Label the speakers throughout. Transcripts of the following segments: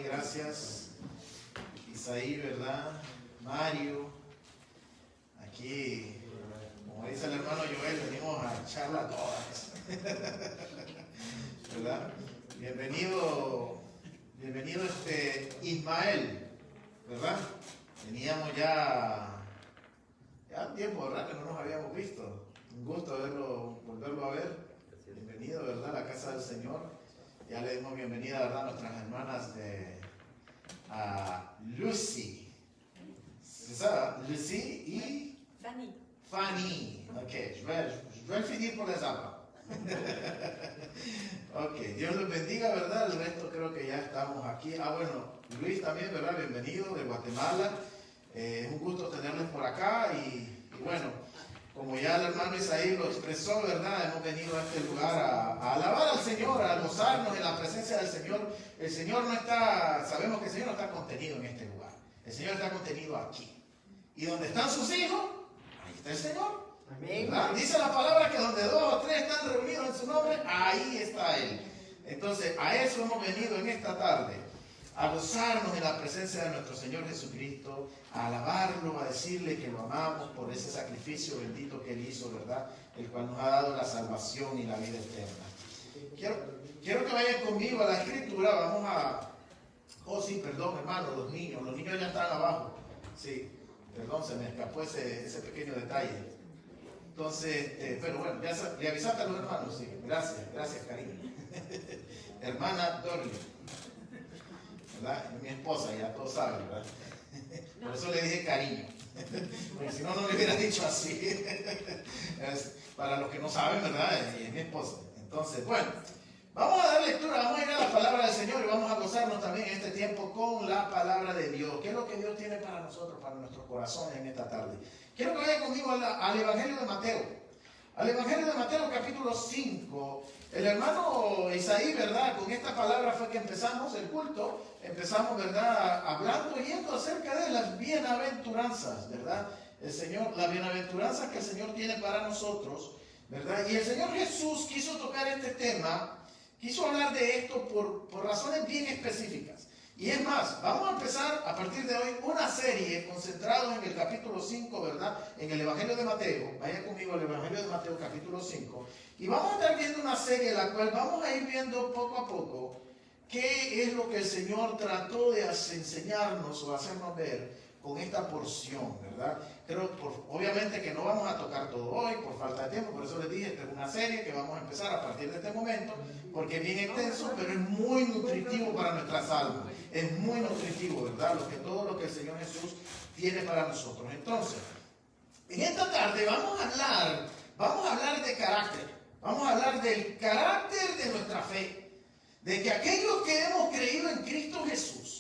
Speaker 1: gracias. Isaí, ¿verdad? Mario. Aquí, como dice el hermano Joel, venimos a echarla todas. ¿Verdad? Bienvenido Ismael, ¿verdad? Teníamos ya un tiempo, ¿verdad? Que no nos habíamos visto. Un gusto volverlo a ver. Bienvenido, ¿verdad? A la casa del Señor. Ya le dimos bienvenida, ¿verdad? A nuestras hermanas a Lucy. ¿Se sabe? Lucy y Fanny. Ok, je vais finir por les hablar. Ok, Dios los bendiga, ¿verdad? El resto creo que ya estamos aquí. Bueno, Luis también, ¿verdad? Bienvenido de Guatemala. Es un gusto tenerles por acá y bueno, como ya el hermano Isaí lo expresó, ¿verdad? Hemos venido a este lugar a alabar al Señor, a gozarnos en la presencia del Señor. El Señor no está, sabemos que el Señor no está contenido en este lugar. El Señor está contenido aquí. Y donde están sus hijos, ahí está el Señor. Amén. Dice la palabra que donde 2 o 3 están reunidos en su nombre, ahí está Él. Entonces, a eso hemos venido en esta tarde, a gozarnos en la presencia de nuestro Señor Jesucristo, a alabarlo, a decirle que lo amamos por ese sacrificio bendito que Él hizo, ¿verdad? El cual nos ha dado la salvación y la vida eterna. Quiero que vayan conmigo a la Escritura. Vamos a... Oh, sí, perdón, hermano, los niños ya están abajo. Sí, perdón, se me escapó ese pequeño detalle. Entonces, pero bueno, ya le avisaste a los hermanos, sí. Gracias, cariño. Hermana Dorley, ¿verdad? Es mi esposa, ya todos saben, ¿verdad? Por eso le dije cariño. Porque si no, no le hubiera dicho así. Para los que no saben, ¿verdad? Es mi esposa. Entonces, bueno, vamos a dar lectura, vamos a ir a la palabra del Señor y vamos a gozarnos también en este tiempo con la palabra de Dios. ¿Qué es lo que Dios tiene para nosotros, para nuestros corazones en esta tarde? Quiero que vayan conmigo al Evangelio de Mateo. Al Evangelio de Mateo, capítulo 5. El hermano Isaí, ¿verdad? Con esta palabra fue que empezamos el culto. Empezamos, ¿verdad? Hablando, yendo acerca de las bienaventuranzas, ¿verdad? El Señor, las bienaventuranzas que el Señor tiene para nosotros, ¿verdad? Y el Señor Jesús quiso tocar este tema, quiso hablar de esto por razones bien específicas. Y es más, vamos a empezar a partir de hoy una serie concentrada en el capítulo 5, ¿verdad? En el Evangelio de Mateo. Vaya conmigo al Evangelio de Mateo, capítulo 5. Y vamos a estar viendo una serie en la cual vamos a ir viendo poco a poco qué es lo que el Señor trató de enseñarnos o hacernos ver con esta porción, ¿verdad? Pero obviamente que no vamos a tocar todo hoy por falta de tiempo, por eso les dije, esta es una serie que vamos a empezar a partir de este momento, porque es bien extenso, pero es muy nutritivo para nuestras almas, es muy nutritivo, ¿verdad? Todo lo que el Señor Jesús tiene para nosotros. Entonces, en esta tarde vamos a hablar de carácter, vamos a hablar del carácter de nuestra fe, de que aquellos que hemos creído en Cristo Jesús,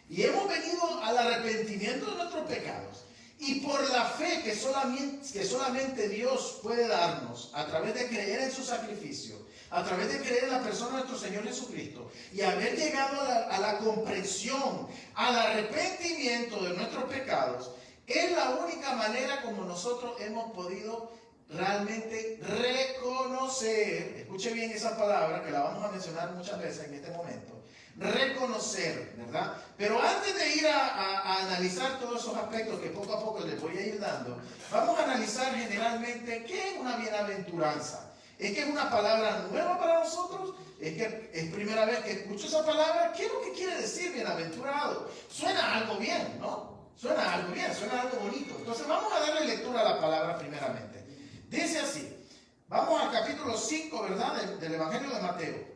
Speaker 1: y hemos venido al arrepentimiento de nuestros pecados. Y por la fe que solamente Dios puede darnos a través de creer en su sacrificio, a través de creer en la persona de nuestro Señor Jesucristo y haber llegado a la comprensión, al arrepentimiento de nuestros pecados, es la única manera como nosotros hemos podido realmente reconocer, escuche bien esa palabra que la vamos a mencionar muchas veces en este momento, reconocer, ¿verdad? Pero antes de ir a analizar todos esos aspectos que poco a poco les voy a ir dando, vamos a analizar generalmente qué es una bienaventuranza. ¿Es que es una palabra nueva para nosotros? ¿Es que es primera vez que escucho esa palabra? ¿Qué es lo que quiere decir bienaventurado? Suena algo bien, ¿no? Suena algo bien, suena algo bonito. Entonces vamos a darle lectura a la palabra primeramente. Dice así, vamos al capítulo 5, ¿verdad? Del Evangelio de Mateo.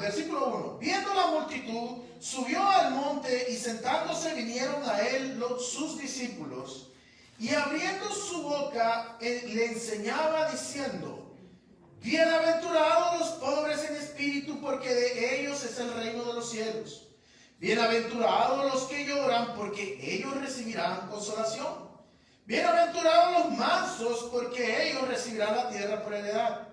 Speaker 1: Versículo 1, viendo la multitud, subió al monte y sentándose vinieron a él sus discípulos y abriendo su boca le enseñaba diciendo, bienaventurados los pobres en espíritu, porque de ellos es el reino de los cielos. Bienaventurados los que lloran, porque ellos recibirán consolación. Bienaventurados los mansos, porque ellos recibirán la tierra por heredad.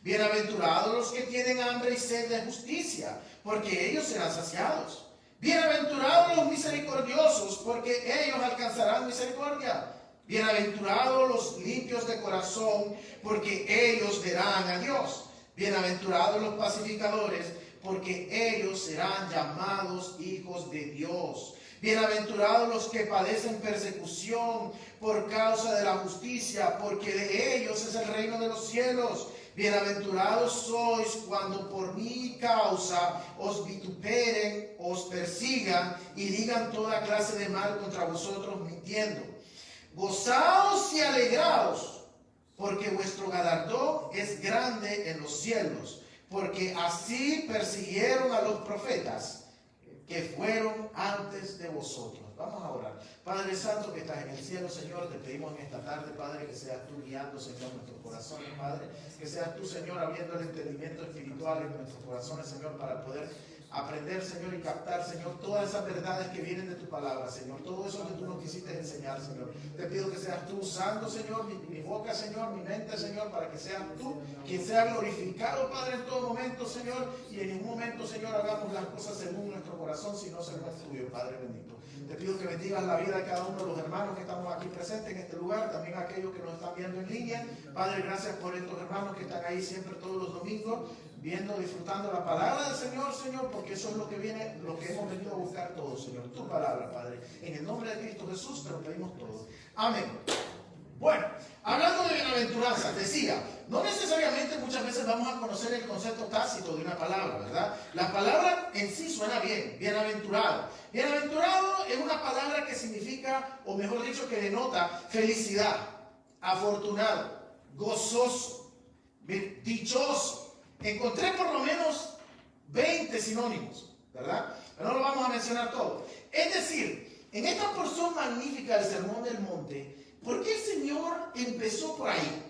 Speaker 1: Bienaventurados los que tienen hambre y sed de justicia, porque ellos serán saciados. Bienaventurados los misericordiosos, porque ellos alcanzarán misericordia. Bienaventurados los limpios de corazón, porque ellos verán a Dios. Bienaventurados los pacificadores, porque ellos serán llamados hijos de Dios. Bienaventurados los que padecen persecución por causa de la justicia, porque de ellos es el reino de los cielos. Bienaventurados sois cuando por mi causa os vituperen, os persigan y digan toda clase de mal contra vosotros mintiendo. Gozaos y alegraos, porque vuestro galardón es grande en los cielos, porque así persiguieron a los profetas que fueron antes de vosotros. Vamos a orar. Padre Santo que estás en el cielo, Señor, te pedimos en esta tarde, Padre, que seas tú guiando, Señor, nuestros corazones, Padre, que seas tú, Señor, abriendo el entendimiento espiritual en nuestros corazones, Señor, para poder aprender, Señor, y captar, Señor, todas esas verdades que vienen de tu palabra, Señor, todo eso que tú nos quisiste enseñar, Señor. Te pido que seas tú usando, Señor, mi boca, Señor, mi mente, Señor, para que seas tú quien sea glorificado, Padre, en todo momento, Señor, y en ningún momento, Señor, hagamos las cosas según nuestro corazón, sino según el tuyo, Padre bendito. Te pido que bendigas la vida de cada uno de los hermanos que estamos aquí presentes en este lugar, también aquellos que nos están viendo en línea. Padre, gracias por estos hermanos que están ahí siempre todos los domingos, viendo, disfrutando la palabra del Señor, Señor, porque eso es lo que viene, lo que hemos venido a buscar todos, Señor. Tu palabra, Padre. En el nombre de Cristo Jesús te lo pedimos todos. Amén. Bueno, hablando de bienaventuranzas, decía, no necesariamente muchas veces vamos a conocer el concepto tácito de una palabra, ¿verdad? La palabra en sí suena bien, bienaventurado. Bienaventurado es una palabra que significa, o mejor dicho, que denota felicidad, afortunado, gozoso, dichoso. Encontré por lo menos 20 sinónimos, ¿verdad? Pero no lo vamos a mencionar todo. Es decir, en esta porción magnífica del Sermón del Monte, ¿por qué el Señor empezó por ahí?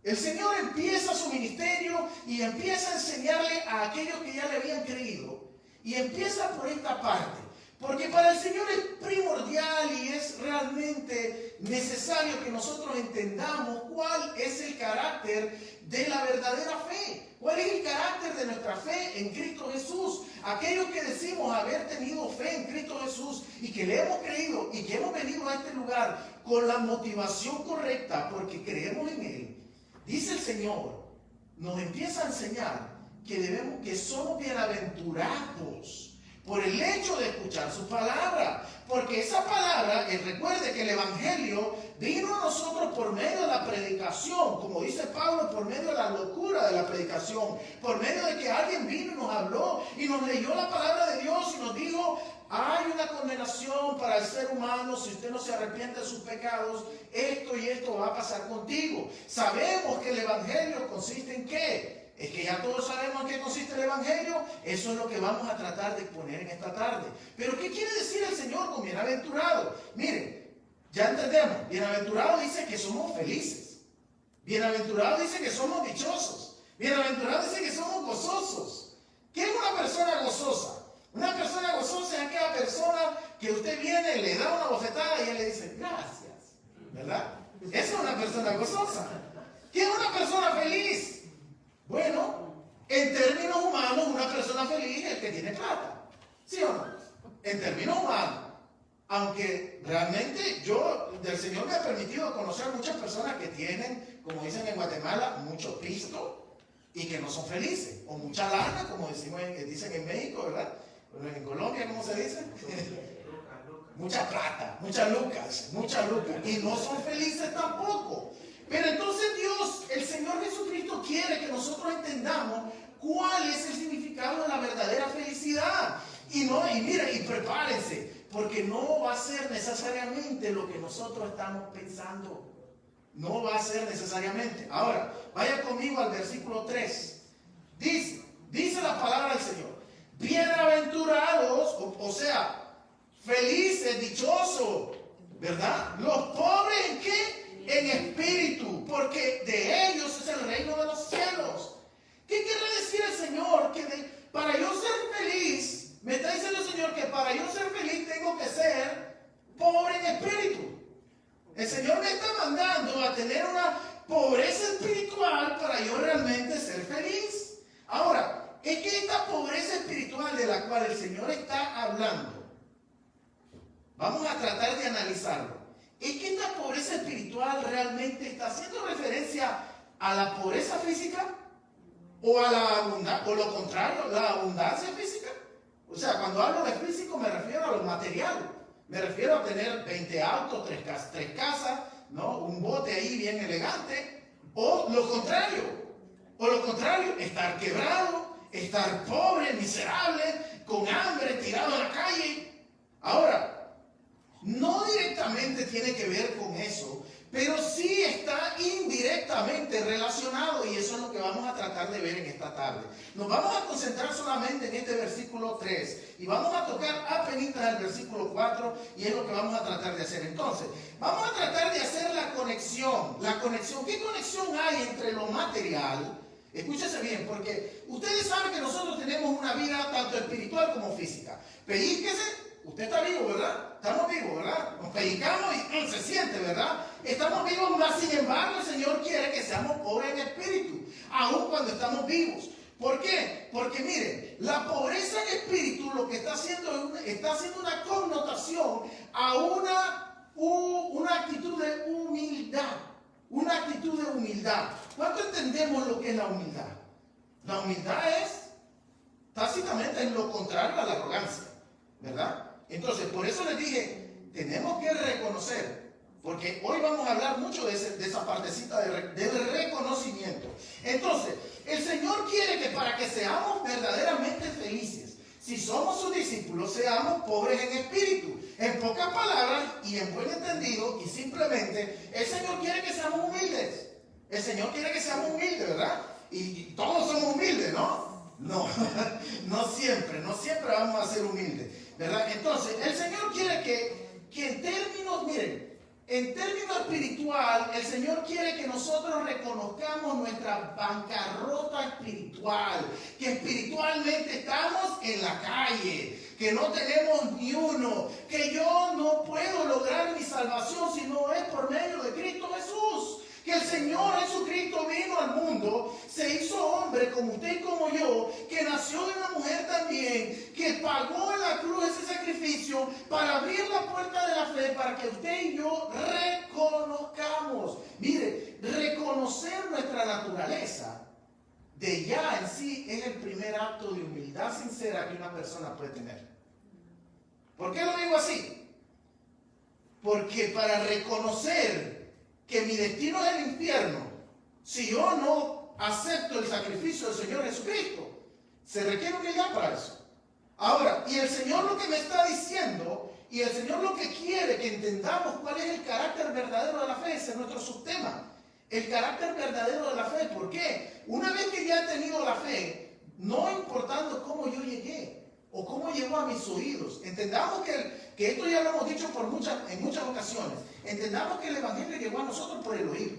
Speaker 1: El Señor empieza su ministerio y empieza a enseñarle a aquellos que ya le habían creído. Y empieza por esta parte. Porque para el Señor es primordial y es realmente necesario que nosotros entendamos cuál es el carácter de la verdadera fe. ¿Cuál es el carácter de nuestra fe en Cristo Jesús? Aquellos que decimos haber tenido fe en Cristo Jesús y que le hemos creído y que hemos venido a este lugar con la motivación correcta porque creemos en Él. Dice el Señor, nos empieza a enseñar que somos bienaventurados por el hecho de escuchar su palabra. Porque esa palabra, recuerde que el Evangelio vino a nosotros por medio de la predicación, como dice Pablo, por medio de la locura de la predicación, por medio de que alguien vino y nos habló y nos leyó la palabra de Dios y nos dijo, hay una condenación para el ser humano si usted no se arrepiente de sus pecados, esto y esto va a pasar contigo. Sabemos que el Evangelio consiste en ¿qué? Es que ya todos sabemos en qué consiste el Evangelio. Eso es lo que vamos a tratar de exponer en esta tarde. Pero ¿qué quiere decir el Señor con bienaventurado? Miren, ya entendemos. Bienaventurado dice que somos felices. Bienaventurado dice que somos dichosos. Bienaventurado dice que somos gozosos. ¿Qué es una persona gozosa? Una persona gozosa es aquella persona que usted viene, le da una bofetada y él le dice gracias, ¿verdad? Esa es una persona gozosa. ¿Qué es una persona feliz? Bueno, en términos humanos, una persona feliz es el que tiene plata. ¿Sí o no? En términos humanos. Aunque realmente del Señor me ha permitido conocer muchas personas que tienen, como dicen en Guatemala, mucho pisto y que no son felices. O mucha lana, como dicen en México, ¿verdad? Pero en Colombia, ¿cómo se dice? Mucha plata, muchas lucas. Y no son felices tampoco. Pero entonces Dios, el Señor Jesucristo, quiere que nosotros entendamos cuál es el significado de la verdadera felicidad. Y miren, y prepárense, porque no va a ser necesariamente lo que nosotros estamos pensando. No va a ser necesariamente. Ahora, vaya conmigo al versículo 3. Dice la palabra del Señor. Bienaventurados, o sea, felices, dichosos, ¿verdad? Los pobres ¿en qué? En espíritu, porque de ellos es el reino de los cielos. ¿Qué quiere decir el Señor? Que para yo ser feliz, me está diciendo el Señor que para yo ser feliz tengo que ser pobre en espíritu. El Señor me está mandando a tener una pobreza espiritual para yo realmente ser feliz. Ahora, es que esta pobreza espiritual de la cual el Señor está hablando, vamos a tratar de analizarlo. ¿Es que esta pobreza espiritual realmente está haciendo referencia a la pobreza física? o a la abundancia, o lo contrario, la abundancia física. O sea, cuando hablo de físico me refiero a lo material. Me refiero a tener 20 autos, 3 casas, ¿no? Un bote ahí bien elegante. O lo contrario, estar quebrado, estar pobre, miserable, con hambre, tirado a la calle. Ahora, no directamente tiene que ver con eso, pero sí está indirectamente relacionado, y eso es lo que vamos a tratar de ver en esta tarde. Nos vamos a concentrar solamente en este versículo 3 y vamos a tocar apenas el versículo 4, y es lo que vamos a tratar de hacer. Entonces, vamos a tratar de hacer la conexión. ¿Qué conexión hay entre lo material? Escúchese bien, porque ustedes saben que nosotros tenemos una vida tanto espiritual como física. Pellíquese. Usted está vivo, ¿verdad? Estamos vivos, ¿verdad? Nos pellizcamos y se siente, ¿verdad? Estamos vivos, más sin embargo el Señor quiere que seamos pobres en espíritu, aun cuando estamos vivos. ¿Por qué? Porque miren, la pobreza en espíritu lo que está haciendo una connotación a una actitud de humildad. Una actitud de humildad. ¿Cuánto entendemos lo que es la humildad? La humildad es tácitamente lo contrario a la arrogancia, ¿verdad? Entonces, por eso les dije, tenemos que reconocer, porque hoy vamos a hablar mucho de esa partecita del reconocimiento. Entonces, el Señor quiere que para que seamos verdaderamente felices, si somos sus discípulos, seamos pobres en espíritu. En pocas palabras y en buen entendido, y simplemente, el Señor quiere que seamos humildes. El Señor quiere que seamos humildes, ¿verdad? Y todos somos humildes, ¿no? No, no siempre vamos a ser humildes, ¿verdad? Entonces, el Señor quiere que en términos, miren, en términos espiritual, el Señor quiere que nosotros reconozcamos nuestra bancarrota espiritual, que espiritualmente estamos en la calle, que no tenemos ni uno, que yo no puedo lograr mi salvación si no es por medio de Cristo Jesús. Que el Señor Jesucristo vino al mundo, se hizo hombre como usted y como yo, que nació de una mujer también, que pagó en la cruz ese sacrificio para abrir la puerta de la fe, para que usted y yo reconozcamos. Mire, reconocer nuestra naturaleza de ya en sí es el primer acto de humildad sincera que una persona puede tener. ¿Por qué lo digo así? Porque para reconocer que mi destino es el infierno, si yo no acepto el sacrificio del Señor Jesucristo, se requiere humildad para eso. Ahora, y el Señor lo que me está diciendo, y el Señor lo que quiere que entendamos cuál es el carácter verdadero de la fe, ese es nuestro subtema. El carácter verdadero de la fe, ¿por qué? Una vez que ya he tenido la fe, no importando cómo yo llegué, o cómo llegó a mis oídos. Entendamos que esto ya lo hemos dicho en muchas ocasiones. Entendamos que el Evangelio llegó a nosotros por el oído.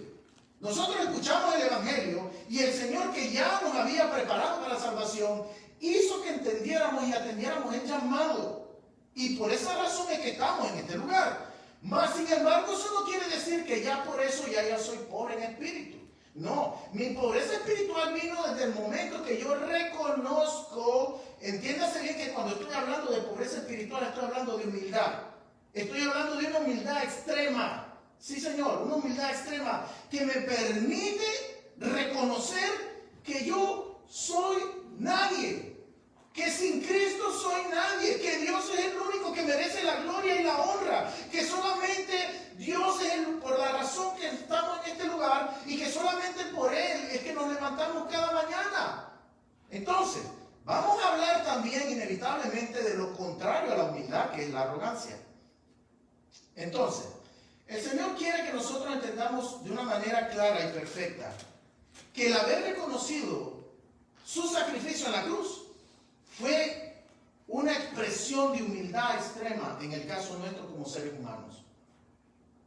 Speaker 1: Nosotros escuchamos el Evangelio y el Señor, que ya nos había preparado para la salvación, hizo que entendiéramos y atendiéramos el llamado. Y por esa razón es que estamos en este lugar. Mas, sin embargo, eso no quiere decir que ya por eso ya soy pobre en espíritu. No, mi pobreza espiritual vino desde el momento que yo reconozco. Entiéndase bien que cuando estoy hablando de pobreza espiritual estoy hablando de humildad. Estoy hablando de una humildad extrema. Sí, Señor, una humildad extrema que me permite reconocer que yo soy nadie. Que sin Cristo soy nadie. Que Dios es el único que merece la gloria y la honra. Que solamente Dios es por la razón que estamos en este lugar, y que solamente por Él es que nos levantamos cada mañana. Entonces, vamos a hablar también inevitablemente de lo contrario a la humildad, que es la arrogancia. Entonces, el Señor quiere que nosotros entendamos de una manera clara y perfecta que el haber reconocido su sacrificio en la cruz fue una expresión de humildad extrema en el caso nuestro como seres humanos.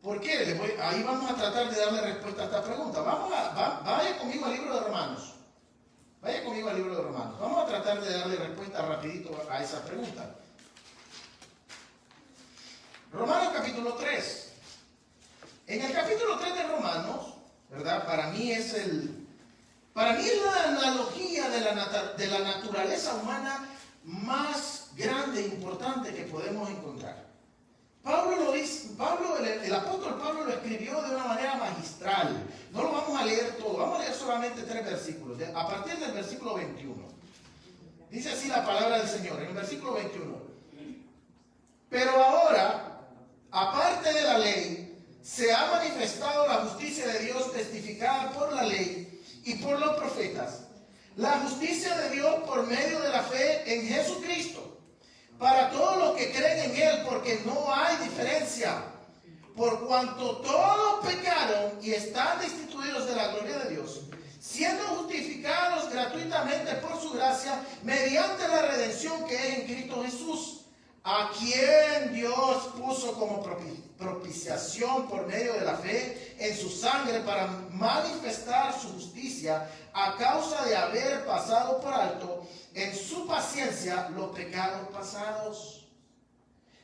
Speaker 1: ¿Por qué? Ahí vamos a tratar de darle respuesta a esta pregunta. Vaya conmigo al libro de Romanos. Vaya conmigo al libro de Romanos. Vamos a tratar de darle respuesta rapidito a esa pregunta. Romanos capítulo 3. En el capítulo 3 de Romanos, ¿verdad? Para mí es la analogía de la naturaleza humana más grande e importante que podemos encontrar. Pablo lo dice, el apóstol Pablo lo escribió de una manera magistral. No lo vamos a leer todo, vamos a leer solamente 3 versículos, a partir del versículo 21. Dice así la palabra del Señor, en el versículo 21. Pero ahora, aparte de la ley, se ha manifestado la justicia de Dios testificada por la ley y por los profetas. La justicia de Dios por medio de la fe en Jesucristo, para todos los que creen en Él, porque no hay diferencia. Por cuanto todos pecaron y están destituidos de la gloria de Dios, siendo justificados gratuitamente por su gracia, mediante la redención que es en Cristo Jesús, a quien Dios puso como propiciación por medio de la fe en su sangre para manifestar su justicia a causa de haber pasado por alto en su paciencia los pecados pasados.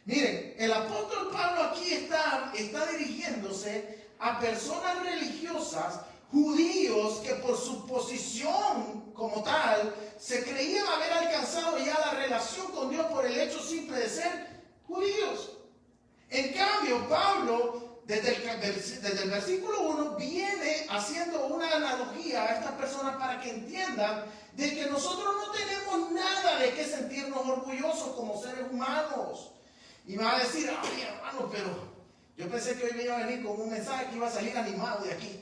Speaker 1: Miren, el apóstol Pablo aquí está dirigiéndose a personas religiosas, judíos que por su posición como tal se creían haber alcanzado ya la relación con Dios por el hecho simple de ser judíos. En cambio, Pablo, desde el versículo 1, viene haciendo una analogía a estas personas para que entiendan de que nosotros no tenemos nada de qué sentirnos orgullosos como seres humanos. Y me va a decir, ay hermano, pero yo pensé que hoy me iba a venir con un mensaje que iba a salir animado de aquí.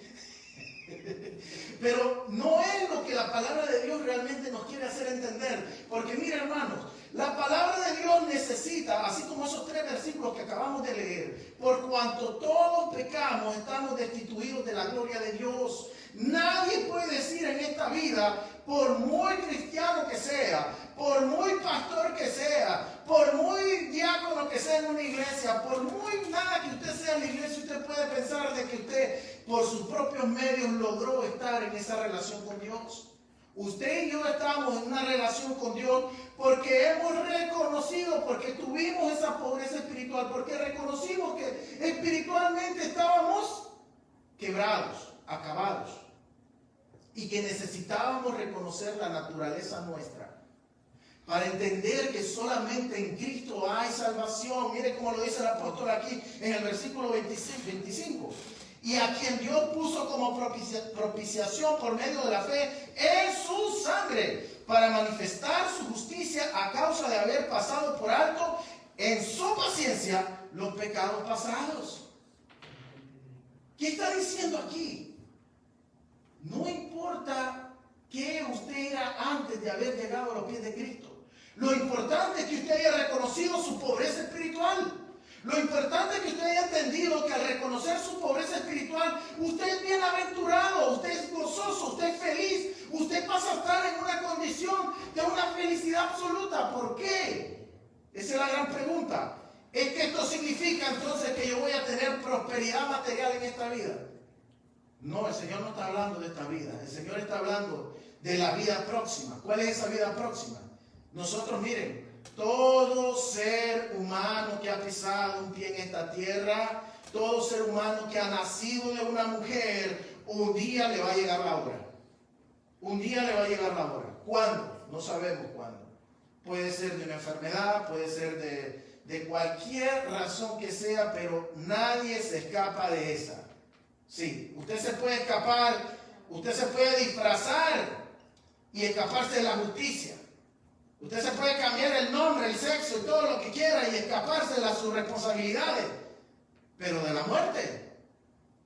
Speaker 1: Pero no es lo que la palabra de Dios realmente nos quiere hacer entender. Porque mira, hermanos, la palabra de Dios necesita, así como esos 3 versículos que acabamos de leer, por cuanto todos pecamos, estamos destituidos de la gloria de Dios. Nadie puede decir en esta vida, por muy cristiano que sea, por muy pastor que sea, por muy diácono que sea en una iglesia, por muy nada que usted sea en la iglesia, usted puede pensar de que usted por sus propios medios logró estar en esa relación con Dios. Usted y yo estamos en una relación con Dios porque hemos reconocido, porque tuvimos esa pobreza espiritual, porque reconocimos que espiritualmente estábamos quebrados, acabados, y que necesitábamos reconocer la naturaleza nuestra para entender que solamente en Cristo hay salvación. Mire cómo lo dice el apóstol aquí en el versículo 25. Y a quien Dios puso como propiciación por medio de la fe en su sangre, para manifestar su justicia a causa de haber pasado por alto en su paciencia los pecados pasados. ¿Qué está diciendo aquí? No importa qué usted era antes de haber llegado a los pies de Cristo. Lo importante es que usted haya reconocido su pobreza espiritual. Lo importante es que usted haya entendido que al reconocer su pobreza espiritual, usted es bienaventurado, usted es gozoso, usted es feliz, usted pasa a estar en una condición de una felicidad absoluta. ¿Por qué? Esa es la gran pregunta. ¿Es que esto significa entonces que yo voy a tener prosperidad material en esta vida? No, el Señor no está hablando de esta vida. El Señor está hablando de la vida próxima. ¿Cuál es esa vida próxima? Nosotros, miren, todo ser humano que ha pisado un pie en esta tierra, todo ser humano que ha nacido de una mujer, un día le va a llegar la hora. Un día le va a llegar la hora. ¿Cuándo? No sabemos cuándo. Puede ser de una enfermedad, puede ser de cualquier razón que sea, pero nadie se escapa de esa. Sí, usted se puede escapar, usted se puede disfrazar y escaparse de la justicia. Usted se puede cambiar el nombre, el sexo y todo lo que quiera y escaparse de sus responsabilidades. Pero de la muerte,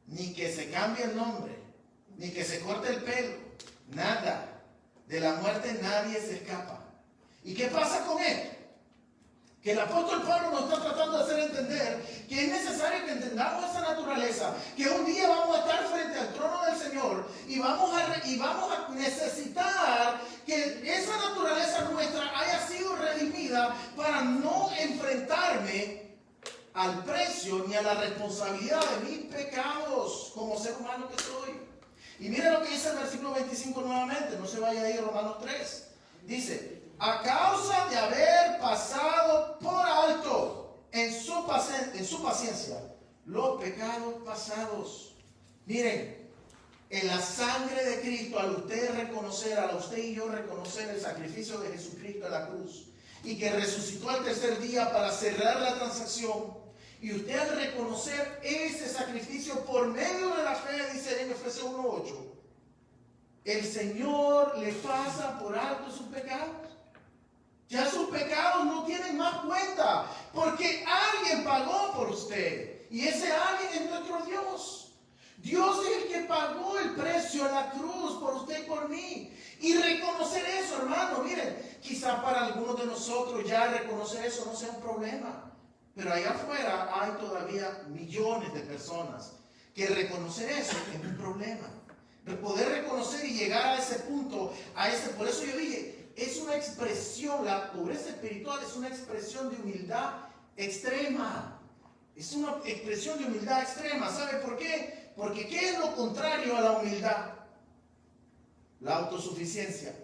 Speaker 1: ni que se cambie el nombre, ni que se corte el pelo, nada. De la muerte nadie se escapa. ¿Y qué pasa con esto? Que el apóstol Pablo nos está tratando de hacer entender que es necesario que entendamos esa naturaleza, que un día vamos a estar frente al trono del Señor y vamos a necesitar que esa naturaleza nuestra haya sido redimida para no enfrentarme al precio ni a la responsabilidad de mis pecados como ser humano que soy. Y mire lo que dice el versículo 25 nuevamente, no se vaya a ir, Romanos 3. Dice, a causa de haber pasado por alto en su paciencia los pecados pasados. Miren, en la sangre de Cristo, al usted reconocer, a usted y yo reconocer el sacrificio de Jesucristo en la cruz, y que resucitó al tercer día para cerrar la transacción, Y usted al reconocer ese sacrificio por medio de la fe, dice en Efesios 1:8, el Señor le pasa por alto sus pecados. Ya sus pecados no tienen más cuenta, porque alguien pagó por usted. Y ese alguien es nuestro Dios. Dios es el que pagó el precio en la cruz por usted y por mí. Y reconocer eso, hermano, miren, quizá para algunos de nosotros ya reconocer eso no sea un problema. Pero allá afuera hay todavía millones de personas que reconocer eso es un problema. Poder reconocer y llegar a ese punto, por eso yo dije, es una expresión, la pobreza espiritual es una expresión de humildad extrema. Es una expresión de humildad extrema. ¿Sabe por qué? Porque ¿qué es lo contrario a la humildad? La autosuficiencia.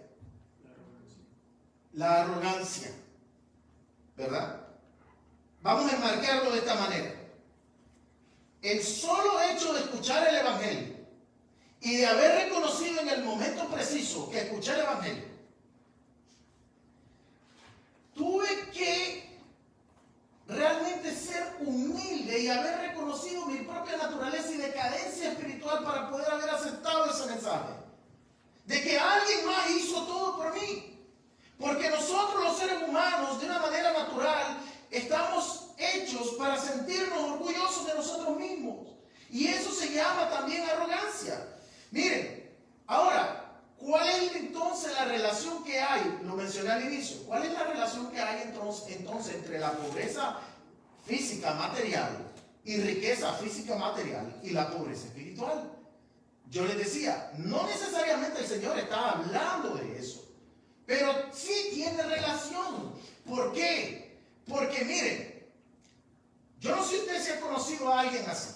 Speaker 1: La arrogancia. ¿Verdad? Vamos a enmarcarlo de esta manera. El solo hecho de escuchar el Evangelio y de haber reconocido en el momento preciso que escuché el Evangelio, tuve que realmente ser humilde y haber reconocido mi propia naturaleza y decadencia espiritual para poder haber aceptado ese mensaje. De que alguien más hizo todo por mí. Porque nosotros los seres humanos, de una manera natural, estamos hechos para sentirnos orgullosos de nosotros mismos. Y eso se llama también arrogancia. Miren, ahora, ¿cuál es entonces la relación que hay? Lo mencioné al inicio. ¿Cuál es la relación que hay entonces entre la pobreza física material y riqueza física material y la pobreza espiritual? Yo les decía, no necesariamente el Señor está hablando de eso, pero sí tiene relación. ¿Por qué? Porque miren, yo no sé si usted se ha conocido a alguien así.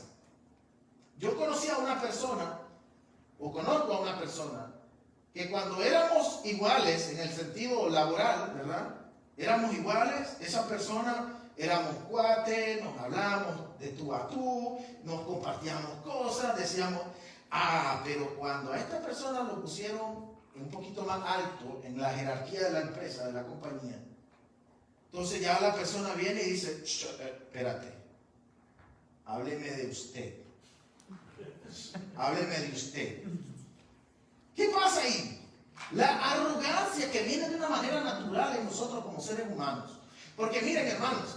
Speaker 1: Yo conocí a una persona, o conozco a una persona, que cuando éramos iguales en el sentido laboral, ¿verdad? Éramos iguales, esa persona, éramos cuates, nos hablamos de tú a tú, nos compartíamos cosas, decíamos, pero cuando a esta persona lo pusieron un poquito más alto en la jerarquía de la empresa, de la compañía, entonces ya la persona viene y dice, espérate, hábleme de usted. Hábleme de usted. ¿Qué pasa ahí? La arrogancia que viene de una manera natural en nosotros como seres humanos. Porque miren, hermanos,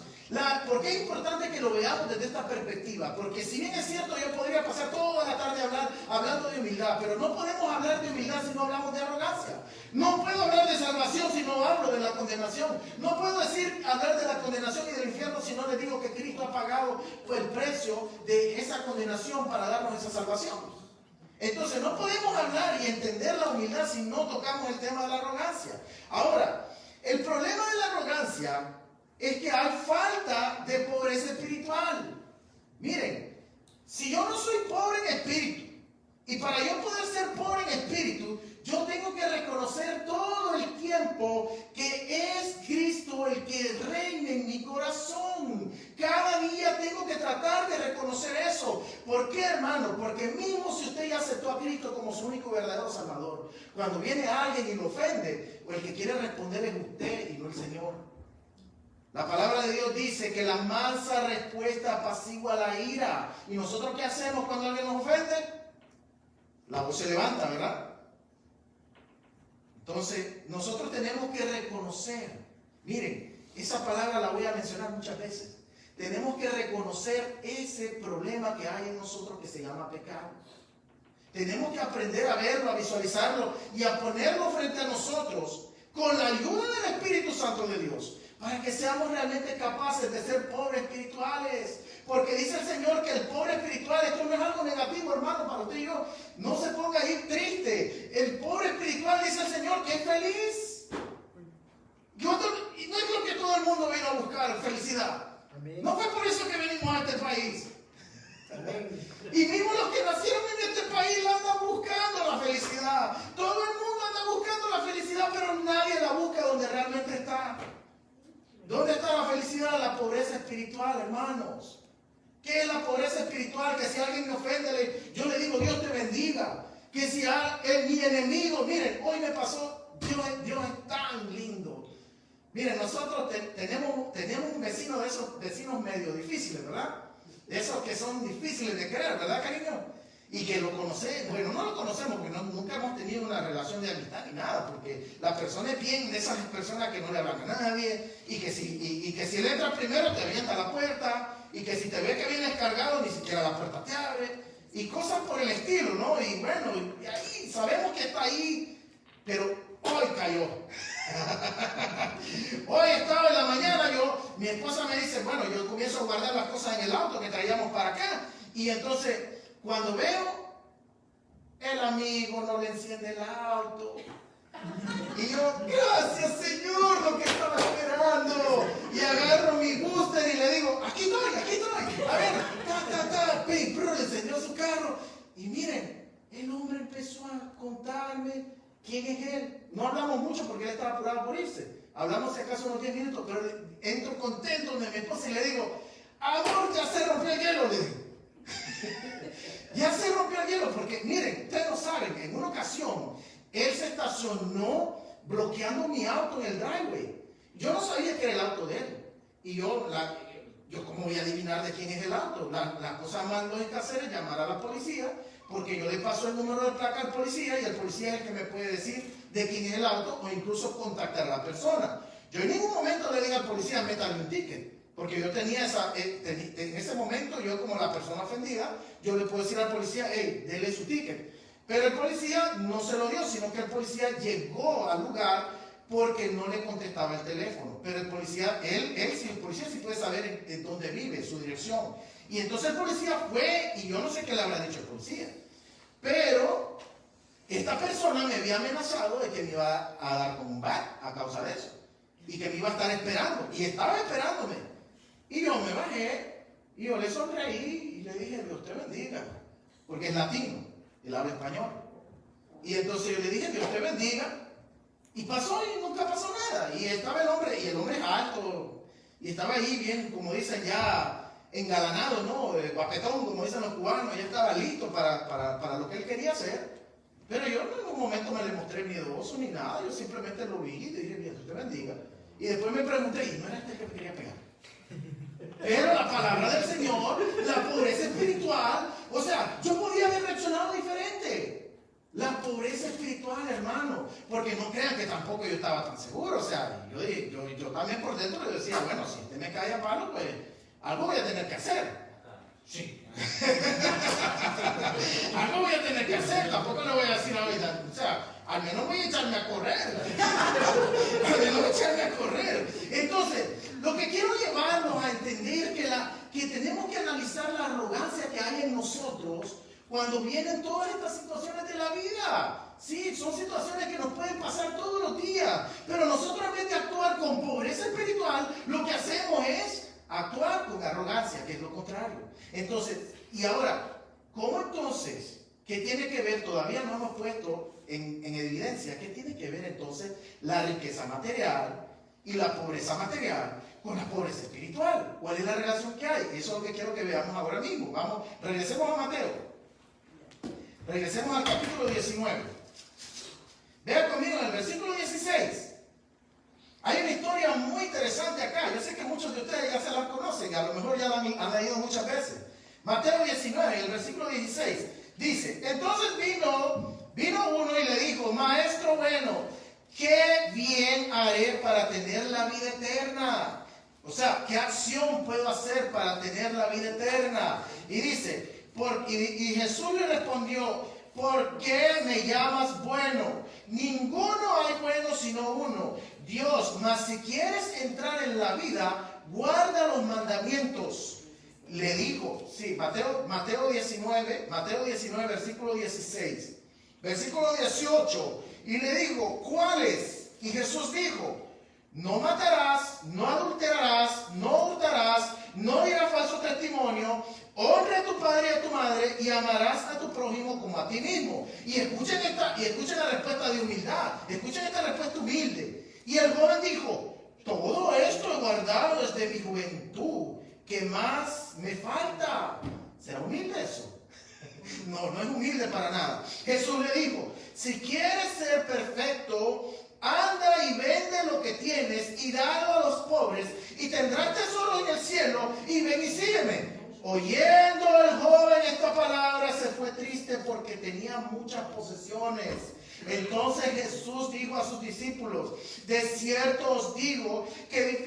Speaker 1: ¿por qué es importante que lo veamos desde esta perspectiva? Porque si bien es cierto, yo podría pasar toda la tarde hablando de humildad, pero no podemos hablar de humildad si no hablamos de arrogancia. No puedo hablar de salvación si no hablo de la condenación. No puedo hablar de la condenación y del infierno si no les digo que Cristo ha pagado el precio de esa condenación para darnos esa salvación. Entonces no podemos hablar y entender la humildad si no tocamos el tema de la arrogancia. Ahora, el problema de la arrogancia es que hay falta de pobreza espiritual. Miren, si yo no soy pobre en espíritu, y para yo poder ser pobre en espíritu, yo tengo que reconocer todo el tiempo que es Cristo el que reina en mi corazón. Cada día tengo que tratar de reconocer eso. ¿Por qué, hermano? Porque mismo si usted ya aceptó a Cristo como su único verdadero Salvador, cuando viene alguien y lo ofende, o el que quiere responder es usted y no el Señor. La palabra de Dios dice que la mansa respuesta apacigua la ira. ¿Y nosotros qué hacemos cuando alguien nos ofende? La voz se levanta, ¿verdad? Entonces, nosotros tenemos que reconocer. Miren, esa palabra la voy a mencionar muchas veces. Tenemos que reconocer ese problema que hay en nosotros que se llama pecado. Tenemos que aprender a verlo, a visualizarlo y a ponerlo frente a nosotros con la ayuda del Espíritu Santo de Dios, para que seamos realmente capaces de ser pobres espirituales. Porque dice el Señor que el pobre espiritual, esto no es algo negativo, hermano, para usted y yo. No se ponga ahí triste. El pobre espiritual, dice el Señor, que es feliz. Y no es lo que todo el mundo vino a buscar, felicidad. Amén. No fue por eso que venimos a este país. Amén. Y mismo los que nacieron en este país andan buscando la felicidad. Todo el mundo anda buscando la felicidad, pero nadie la busca donde realmente está. ¿Dónde está la felicidad? La pobreza espiritual, hermanos. ¿Qué es la pobreza espiritual? Que si alguien me ofende, yo le digo, Dios te bendiga. Que si mi enemigo, miren, hoy me pasó, Dios es tan lindo. Miren, nosotros tenemos un vecino de esos esos vecinos medio difíciles, ¿verdad? Esos que son difíciles de querer, ¿verdad, cariño? Y que lo conocemos, bueno, no lo conocemos porque nunca hemos tenido una relación de amistad ni nada, porque la persona es bien de esas personas que no le hablan a nadie, y que si él entra primero te avienta la puerta, y que si te ve que vienes cargado ni siquiera la puerta te abre, y cosas por el estilo, ¿no? Y bueno, y ahí sabemos que está ahí, pero hoy cayó. Hoy estaba en la mañana, mi esposa me dice, bueno, yo comienzo a guardar las cosas en el auto que traíamos para acá, y entonces cuando veo, el amigo no le enciende el auto. Y yo, gracias Señor, lo que estaba esperando. Y agarro mi booster y le digo, aquí estoy. A ver, pero le encendió su carro. Y miren, el hombre empezó a contarme quién es él. No hablamos mucho porque él estaba apurado por irse. Hablamos si acaso unos 10 minutos, pero entro contento donde mi esposa y le digo, amor, ya se rompió el hielo, le digo. Ya se rompió el hielo, porque miren, ustedes no saben, en una ocasión él se estacionó bloqueando mi auto en el driveway. Yo no sabía que era el auto de él. Y yo ¿cómo voy a adivinar de quién es el auto? La cosa más lógica hacer es llamar a la policía, porque yo le paso el número de placa al policía y el policía es el que me puede decir de quién es el auto o incluso contactar a la persona. Yo en ningún momento le digo al policía, métale un ticket. Porque yo tenía en ese momento, yo como la persona ofendida, yo le puedo decir al policía, hey, dele su ticket. Pero el policía no se lo dio, sino que el policía llegó al lugar porque no le contestaba el teléfono. Pero el policía, el policía sí puede saber en dónde vive, su dirección. Y entonces el policía fue, y yo no sé qué le habrá dicho el policía. Pero esta persona me había amenazado de que me iba a dar con un bat a causa de eso. Y que me iba a estar esperando. Y estaba esperándome. Y yo me bajé, y yo le sonreí, y le dije, Dios te bendiga, porque es latino, él habla español. Y entonces yo le dije, Dios te bendiga, y pasó, y nunca pasó nada. Y estaba el hombre es alto, y estaba ahí bien, como dicen ya, engalanado, ¿no? Guapetón, como dicen los cubanos, ya estaba listo para lo que él quería hacer. Pero yo en ningún momento me le mostré miedoso ni nada, yo simplemente lo vi y le dije, Dios te bendiga. Y después me pregunté, ¿y no era este el que me quería pegar? Pero la palabra del Señor, la pobreza espiritual, o sea, yo podía haber reaccionado diferente. La pobreza espiritual, hermano, porque no crean que tampoco yo estaba tan seguro, o sea, yo también por dentro le decía, bueno, si usted me cae a palo, pues algo voy a tener que hacer. Sí. Algo voy a tener que hacer, tampoco le voy a decir ahorita, o sea, al menos voy a echarme a correr. Al menos voy a echarme a correr. Entonces, lo que quiero llevarnos a entender que tenemos que analizar la arrogancia que hay en nosotros cuando vienen todas estas situaciones de la vida. Sí, son situaciones que nos pueden pasar todos los días, pero nosotros en vez de actuar con pobreza espiritual, lo que hacemos es actuar con arrogancia, que es lo contrario. Entonces, y ahora, ¿cómo entonces? ¿Qué tiene que ver? Todavía no hemos puesto en evidencia, ¿qué tiene que ver entonces la riqueza material y la pobreza material con la pobreza espiritual? ¿Cuál es la relación que hay? Eso es lo que quiero que veamos ahora mismo. Vamos, regresemos a Mateo. Regresemos al capítulo 19. Vean conmigo en el versículo 16. Hay una historia muy interesante acá. Yo sé que muchos de ustedes ya se la conocen, a lo mejor ya la han leído muchas veces. Mateo 19, el versículo 16, dice, entonces vino uno y le dijo, maestro bueno, ¿qué bien haré para tener la vida eterna? O sea, ¿qué acción puedo hacer para tener la vida eterna? Y dice, y Jesús le respondió, ¿por qué me llamas bueno? Ninguno hay bueno sino uno, Dios. Mas si quieres entrar en la vida, guarda los mandamientos. Le dijo, sí, Mateo 19, versículo 16. Versículo 18. Y le dijo, ¿cuáles? Y Jesús dijo, no matarás, no adulterarás, no hurtarás, no dirás falso testimonio, honra a tu padre y a tu madre y amarás a tu prójimo como a ti mismo. Y escuchen la respuesta de humildad, escuchen esta respuesta humilde. Y el joven dijo, todo esto he guardado desde mi juventud, ¿qué más me falta? ¿Será humilde eso? No, no es humilde para nada. Jesús le dijo, si quieres ser perfecto, anda y vende lo que tienes y dalo a los pobres y tendrás tesoros en el cielo cielo y ven y sígueme. Oyendo el joven esta palabra, se fue triste porque tenía muchas posesiones. Entonces Jesús dijo a sus discípulos: de cierto os digo que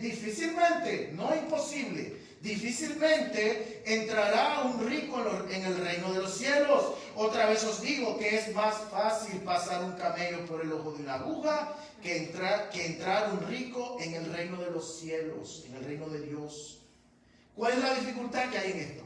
Speaker 1: difícilmente, no imposible, difícilmente entrará un rico en el reino de los cielos. Otra vez os digo que es más fácil pasar un camello por el ojo de una aguja que entrar un rico en el reino de los cielos, en el reino de Dios. ¿Cuál es la dificultad que hay en esto?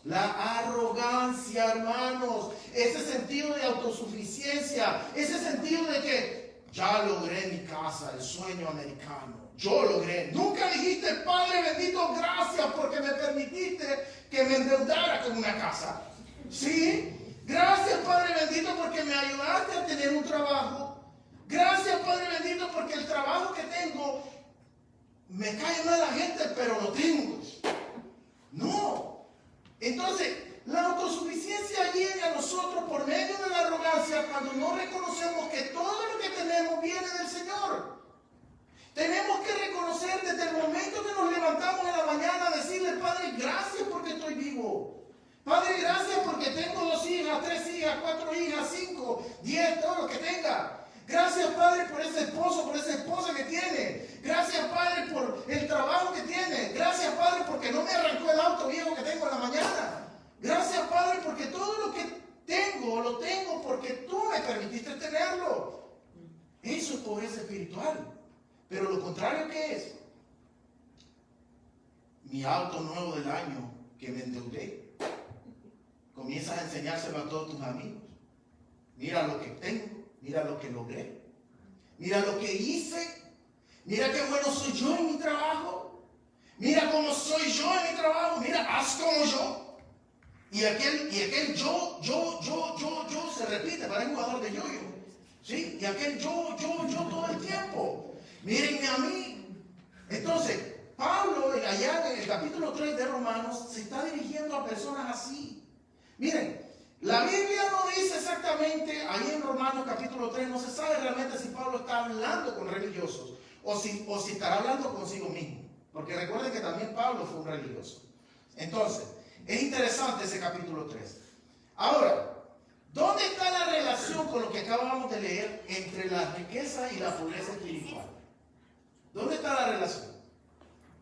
Speaker 1: La arrogancia, hermanos, ese sentido de autosuficiencia, ese sentido de que ya logré mi casa, el sueño americano, yo logré. Nunca dijiste: Padre bendito, gracias porque me permitiste que me endeudara con una casa. ¿Sí? Gracias, Padre bendito, porque me ayudaste a tener un trabajo. Gracias, Padre bendito, porque el trabajo que tengo, me cae mal la gente, pero lo tengo. No. Entonces, la autosuficiencia llega a nosotros por medio de la arrogancia cuando no reconocemos que todo lo que tenemos viene del Señor. Tenemos que reconocer desde el momento que nos levantamos en la mañana, decirle: Padre, gracias porque estoy vivo. Padre, gracias porque tengo 2 hijas, 3 hijas, 4 hijas, 5, 10, todo lo que tenga. Gracias, Padre, por ese esposo, por esa esposa que tiene. Gracias, Padre, por el trabajo que tiene. Gracias, Padre, porque no me arrancó el auto viejo que tengo en la mañana. Gracias, Padre, porque todo lo que tengo, lo tengo porque tú me permitiste tenerlo. Eso es pobreza espiritual. Pero lo contrario, ¿qué es? Mi auto nuevo del año que me endeudé. Comienzas a enseñárselo a todos tus amigos. Mira lo que tengo. Mira lo que logré. Mira lo que hice. Mira qué bueno soy yo en mi trabajo. Mira cómo soy yo en mi trabajo. Mira, haz como yo. Y aquel yo se repite para un jugador de yo-yo. ¿Sí? Y aquel yo todo el tiempo. Mírenme a mí. Entonces, Pablo, allá en el capítulo 3 de Romanos, se está dirigiendo a personas así. Miren, la Biblia no dice exactamente, ahí en Romanos capítulo 3, no se sabe realmente si Pablo está hablando con religiosos o si estará hablando consigo mismo. Porque recuerden que también Pablo fue un religioso. Entonces, es interesante ese capítulo 3. Ahora, ¿dónde está la relación con lo que acabamos de leer entre la riqueza y la pobreza espiritual? ¿Dónde está la relación?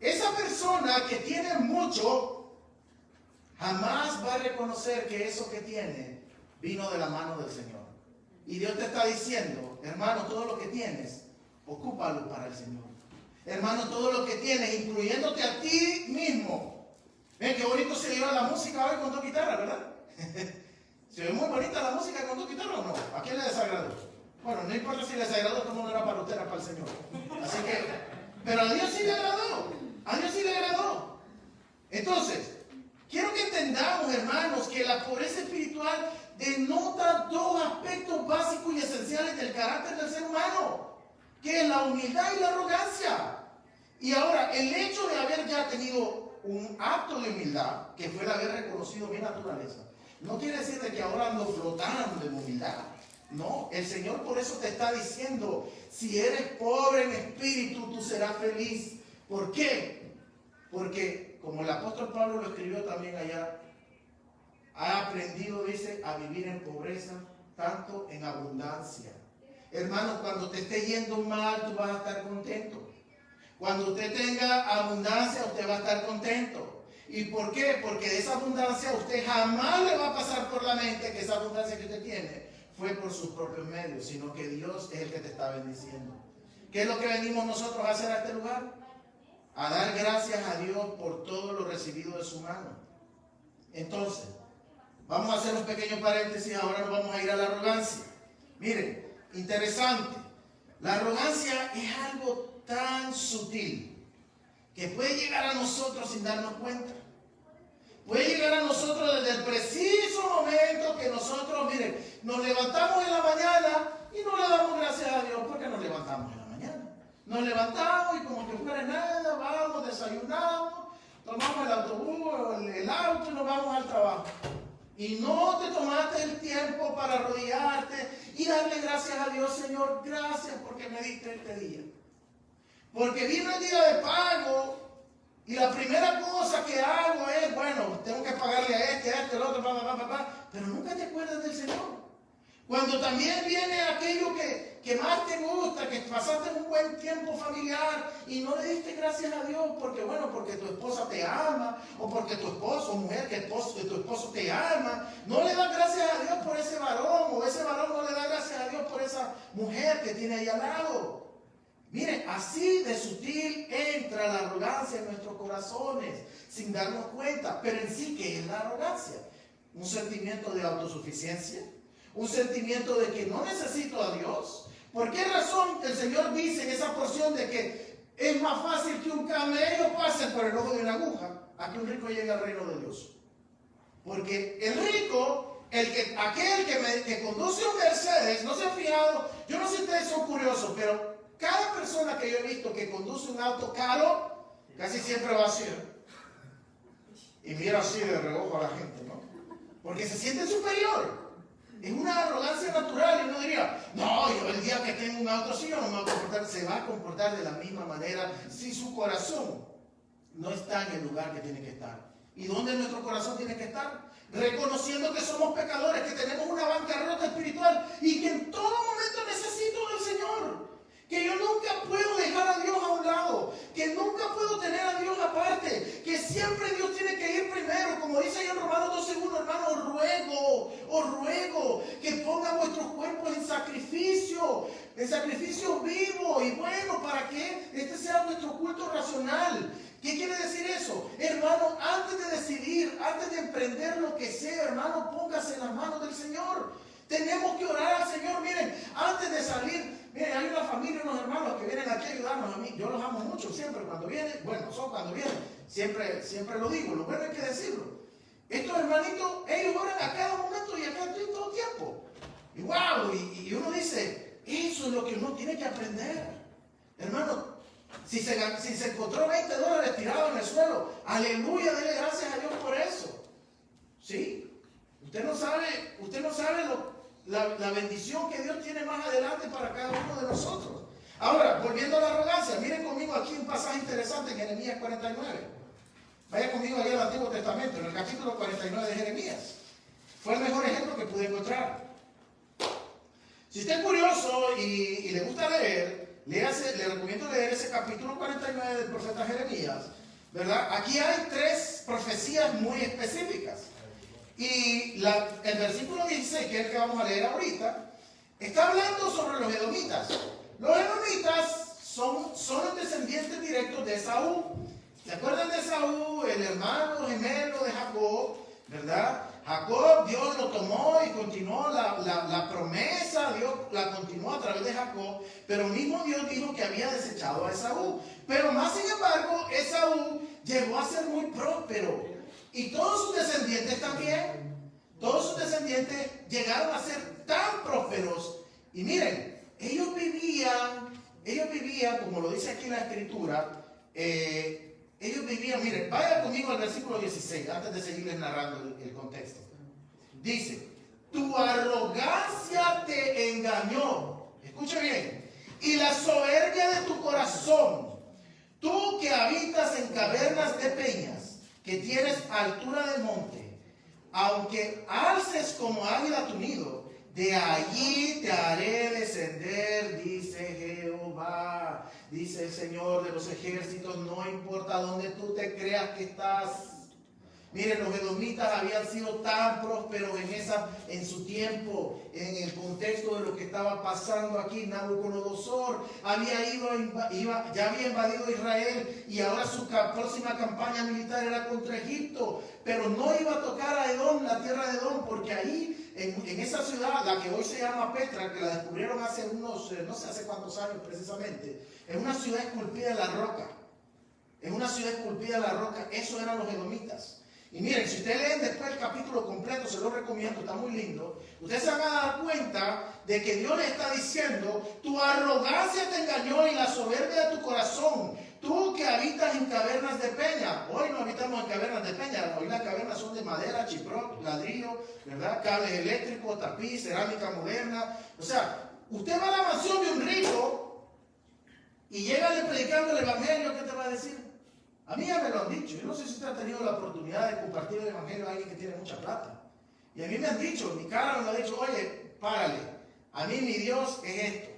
Speaker 1: Esa persona que tiene mucho jamás va a reconocer que eso que tiene vino de la mano del Señor. Y Dios te está diciendo: hermano, todo lo que tienes, ocúpalo para el Señor. Hermano, todo lo que tienes, incluyéndote a ti mismo. Ven qué bonito se lleva la música hoy con 2 guitarras, ¿verdad? ¿Se ve muy bonita la música con 2 guitarras o no? ¿A quién le desagradó? Bueno, no importa si le desagradó, como no era para usted, era para el Señor. Así que, pero a Dios sí le agradó. A Dios sí le agradó. Entonces, quiero que entendamos, hermanos, que la pobreza espiritual denota 2 aspectos básicos y esenciales del carácter del ser humano, que es la humildad y la arrogancia. Y ahora, el hecho de haber ya tenido un acto de humildad, que fue el haber reconocido mi naturaleza, no quiere decir de que ahora ando flotando en humildad. No, el Señor por eso te está diciendo: si eres pobre en espíritu, tú serás feliz. ¿Por qué? Porque, como el apóstol Pablo lo escribió también allá, ha aprendido, dice, a vivir en pobreza, tanto en abundancia. Hermano, cuando te esté yendo mal, tú vas a estar contento. Cuando usted tenga abundancia, usted va a estar contento. ¿Y por qué? Porque de esa abundancia usted jamás le va a pasar por la mente que esa abundancia que usted tiene fue por sus propios medios, sino que Dios es el que te está bendiciendo. ¿Qué es lo que venimos nosotros a hacer a este lugar? A dar gracias a Dios por todo lo recibido de su mano. Entonces, vamos a hacer un pequeño paréntesis, ahora nos vamos a ir a la arrogancia. Miren, interesante. La arrogancia es algo tan sutil que puede llegar a nosotros sin darnos cuenta. Puede llegar a nosotros desde el preciso momento que nosotros, miren, nos levantamos en la mañana y no le damos gracias a Dios porque nos levantamos en la mañana. Nos levantamos y como que fuera nada, vamos, desayunamos, tomamos el autobús o el auto y nos vamos al trabajo. Y no te tomaste el tiempo para arrodillarte y darle gracias a Dios: Señor, gracias porque me diste este día. Porque vino el día de pago Y la primera cosa que hago es, bueno, tengo que pagarle a este, el otro, pero nunca te acuerdas del Señor. Cuando también viene aquello que más te gusta, que pasaste un buen tiempo familiar y no le diste gracias a Dios porque tu esposa te ama, o porque tu esposo, mujer, que tu esposo te ama, no le das gracias a Dios por ese varón, o ese varón no le da gracias a Dios por esa mujer que tiene ahí al lado. Miren, así de sutil entra la arrogancia en nuestros corazones, sin darnos cuenta. Pero en sí, ¿qué es la arrogancia? Un sentimiento de autosuficiencia, un sentimiento de que no necesito a Dios. ¿Por qué razón el Señor dice en esa porción de que es más fácil que un camello pase por el ojo de una aguja a que un rico llegue al reino de Dios? Porque el rico, aquel que conduce un Mercedes, no se ha fijado, yo no sé si ustedes son curiosos, pero cada persona que yo he visto que conduce un auto caro, casi siempre va así, y mira así de reojo a la gente, ¿no? Porque se siente superior. Es una arrogancia natural, y uno diría, no, yo el día que tengo un auto así, yo no me voy a comportar. Se va a comportar de la misma manera si su corazón no está en el lugar que tiene que estar. ¿Y dónde nuestro corazón tiene que estar? Reconociendo que somos pecadores, que tenemos una bancarrota espiritual y que en todo momento necesito del Señor. Que yo nunca puedo dejar a Dios a un lado, que nunca puedo tener a Dios aparte, que siempre Dios tiene que ir primero, como dice ahí en Romanos 12:1, hermano, os ruego que pongan vuestros cuerpos en sacrificio vivo y bueno, para que este sea nuestro culto racional. ¿Qué quiere decir eso? Hermano, antes de decidir, antes de emprender lo que sea, hermano, póngase en las manos del Señor. Tenemos que orar al Señor. Miren, antes de salir, miren, hay una familia, unos hermanos que vienen aquí a ayudarnos a mí. Yo los amo mucho siempre cuando vienen. Bueno, cuando vienen. Siempre lo digo. Lo bueno hay que decirlo. Estos hermanitos, ellos oran a cada momento y a cada todo tiempo. Y wow, y uno dice, eso es lo que uno tiene que aprender. Hermano, si se encontró $20 tirados en el suelo, aleluya, dele gracias a Dios por eso. ¿Sí? Usted no sabe la bendición que Dios tiene más adelante para cada uno de nosotros. Ahora, volviendo a la arrogancia, miren conmigo aquí un pasaje interesante en Jeremías 49. Vaya conmigo allá al Antiguo Testamento, en el capítulo 49 de Jeremías. Fue el mejor ejemplo que pude encontrar. Si usted es curioso y le gusta leer, le recomiendo leer ese capítulo 49 del profeta Jeremías, ¿verdad? Aquí hay 3 profecías muy específicas. Y el versículo 16, que es el que vamos a leer ahorita, está hablando sobre los edomitas. Los edomitas son los descendientes directos de Esaú. ¿Se acuerdan de Esaú, el hermano gemelo de Jacob? ¿Verdad? Jacob, Dios lo tomó y continuó la promesa, Dios la continuó a través de Jacob, pero mismo Dios dijo que había desechado a Esaú. Pero más sin embargo, Esaú llegó a ser muy próspero. Y todos sus descendientes también, todos sus descendientes llegaron a ser tan prósperos. Y miren, ellos vivían, como lo dice aquí en la escritura, miren, vaya conmigo al versículo 16, antes de seguirles narrando el contexto. Dice, tu arrogancia te engañó, escucha bien, y la soberbia de tu corazón, tú que habitas en cavernas de peñas, que tienes altura del monte, aunque alces como águila tu nido, de allí te haré descender, dice Jehová, dice el Señor de los ejércitos, no importa dónde tú te creas que estás. Miren, los edomitas habían sido tan prósperos en su tiempo, en el contexto de lo que estaba pasando aquí. Nabucodonosor ya había invadido Israel y ahora su próxima campaña militar era contra Egipto, pero no iba a tocar a Edom, la tierra de Edom, porque ahí, en esa ciudad, la que hoy se llama Petra, que la descubrieron hace no sé hace cuántos años precisamente, es una ciudad esculpida en la roca. Es una ciudad esculpida en la roca. Eso eran los edomitas. Y miren, si ustedes leen después el capítulo completo, se lo recomiendo, está muy lindo. Ustedes se van a dar cuenta de que Dios le está diciendo, tu arrogancia te engañó y la soberbia de tu corazón. Tú que habitas en cavernas de peña. Hoy no habitamos en cavernas de peña. Hoy las cavernas son de madera, chiprón, ladrillo, ¿verdad? Cables eléctricos, tapiz, cerámica moderna. O sea, usted va a la mansión de un rico y llega predicando el evangelio, ¿qué te va a decir? A mí ya me lo han dicho. Yo no sé si usted ha tenido la oportunidad de compartir el evangelio a alguien que tiene mucha plata. Y a mí me han dicho, mi cara me ha dicho, oye, párale, a mí mi Dios es esto.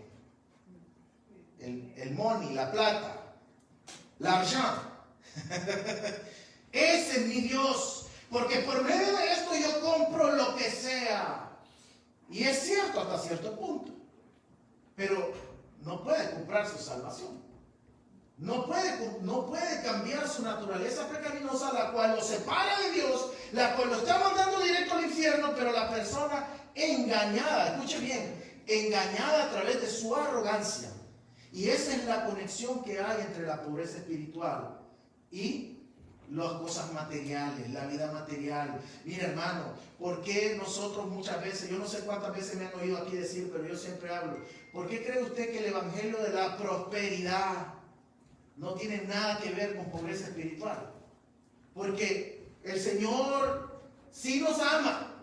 Speaker 1: El money, la plata, l'argent. Ese es mi Dios. Porque por medio de esto yo compro lo que sea. Y es cierto hasta cierto punto. Pero no puede comprar su salvación. No puede cambiar su naturaleza pecaminosa, la cual lo separa de Dios, la cual lo está mandando directo al infierno, pero la persona engañada, escuche bien, engañada a través de su arrogancia. Y esa es la conexión que hay entre la pobreza espiritual y las cosas materiales, la vida material. Mira, hermano, ¿por qué nosotros muchas veces, yo no sé cuántas veces me han oído aquí decir, pero yo siempre hablo, ¿por qué cree usted que el evangelio de la prosperidad no tiene nada que ver con pobreza espiritual? Porque el Señor sí nos ama,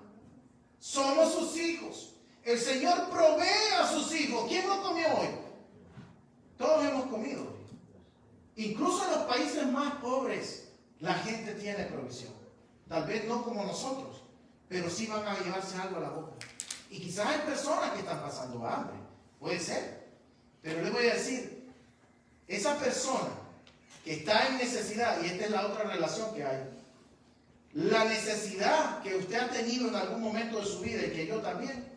Speaker 1: somos sus hijos, el Señor provee a sus hijos. ¿Quién no comió hoy? Todos hemos comido. Incluso en los países más pobres la gente tiene provisión. Tal vez no como nosotros, pero sí van a llevarse algo a la boca. Y quizás hay personas que están pasando hambre, puede ser. Pero le voy a decir, esa persona que está en necesidad, y esta es la otra relación que hay, la necesidad que usted ha tenido en algún momento de su vida y que yo también,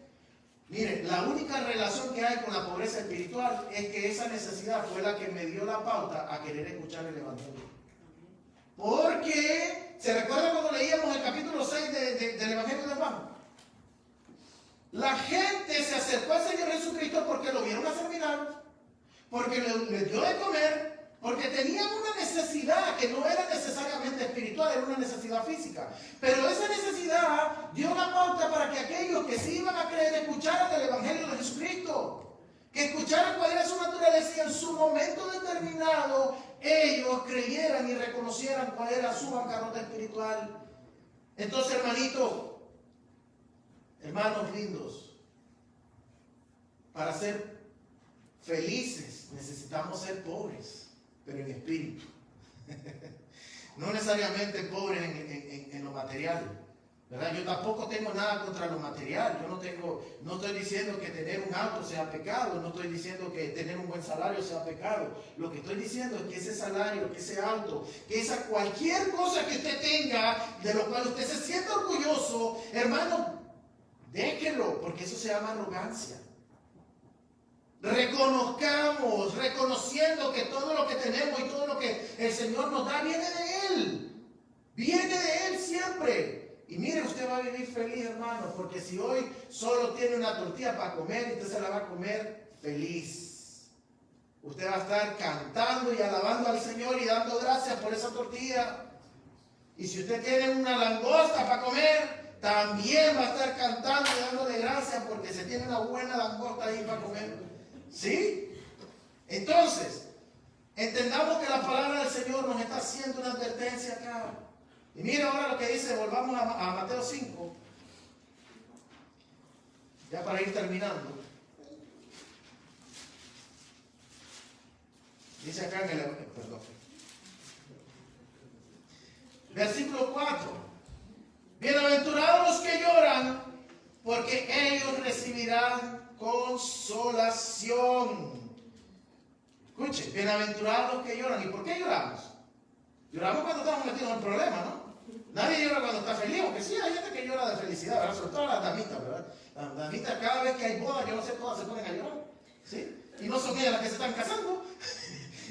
Speaker 1: mire, la única relación que hay con la pobreza espiritual es que esa necesidad fue la que me dio la pauta a querer escuchar el evangelio. Porque, ¿se recuerda cuando leíamos el capítulo 6 del evangelio de Juan? La gente se acercó al Señor Jesucristo porque lo vieron hacer milagros, porque le dio de comer, porque tenían una necesidad que no era necesariamente espiritual, era una necesidad física. Pero esa necesidad dio la pauta para que aquellos que sí iban a creer escucharan el evangelio de Jesucristo, que escucharan cuál era su naturaleza y en su momento determinado ellos creyeran y reconocieran cuál era su bancarrota espiritual. Entonces, hermanos lindos, para ser felices necesitamos ser pobres, pero en espíritu. No necesariamente pobres en lo material, ¿verdad? Yo tampoco tengo nada contra lo material. No estoy diciendo que tener un auto sea pecado, no estoy diciendo que tener un buen salario sea pecado. Lo que estoy diciendo es que ese salario, que ese auto, que esa cualquier cosa que usted tenga, de lo cual usted se sienta orgulloso, hermano, déjelo, porque eso se llama arrogancia. Reconozcamos, reconociendo que todo lo que tenemos y todo lo que el Señor nos da viene de Él. Viene de Él siempre. Y mire, usted va a vivir feliz, hermano, porque si hoy solo tiene una tortilla para comer, usted se la va a comer feliz. Usted va a estar cantando y alabando al Señor y dando gracias por esa tortilla. Y si usted tiene una langosta para comer, también va a estar cantando y dándole gracias porque se tiene una buena langosta ahí para comer. ¿Sí? Entonces, entendamos que la palabra del Señor nos está haciendo una advertencia acá. Y mira ahora lo que dice, volvamos a Mateo 5, ya para ir terminando. Dice acá en el versículo 4, bienaventurados los que lloran, porque ellos recibirán consolación. Escuche, bienaventurados los que lloran. ¿Y por qué lloramos? Lloramos cuando estamos metidos en problemas, ¿no? Nadie llora cuando está feliz, aunque sí hay gente que llora de felicidad, ¿verdad? Sobre todo las damitas, ¿verdad? Las damitas, cada vez que hay boda, yo no sé, todas se ponen a llorar, ¿sí? Y no son ellas las que se están casando.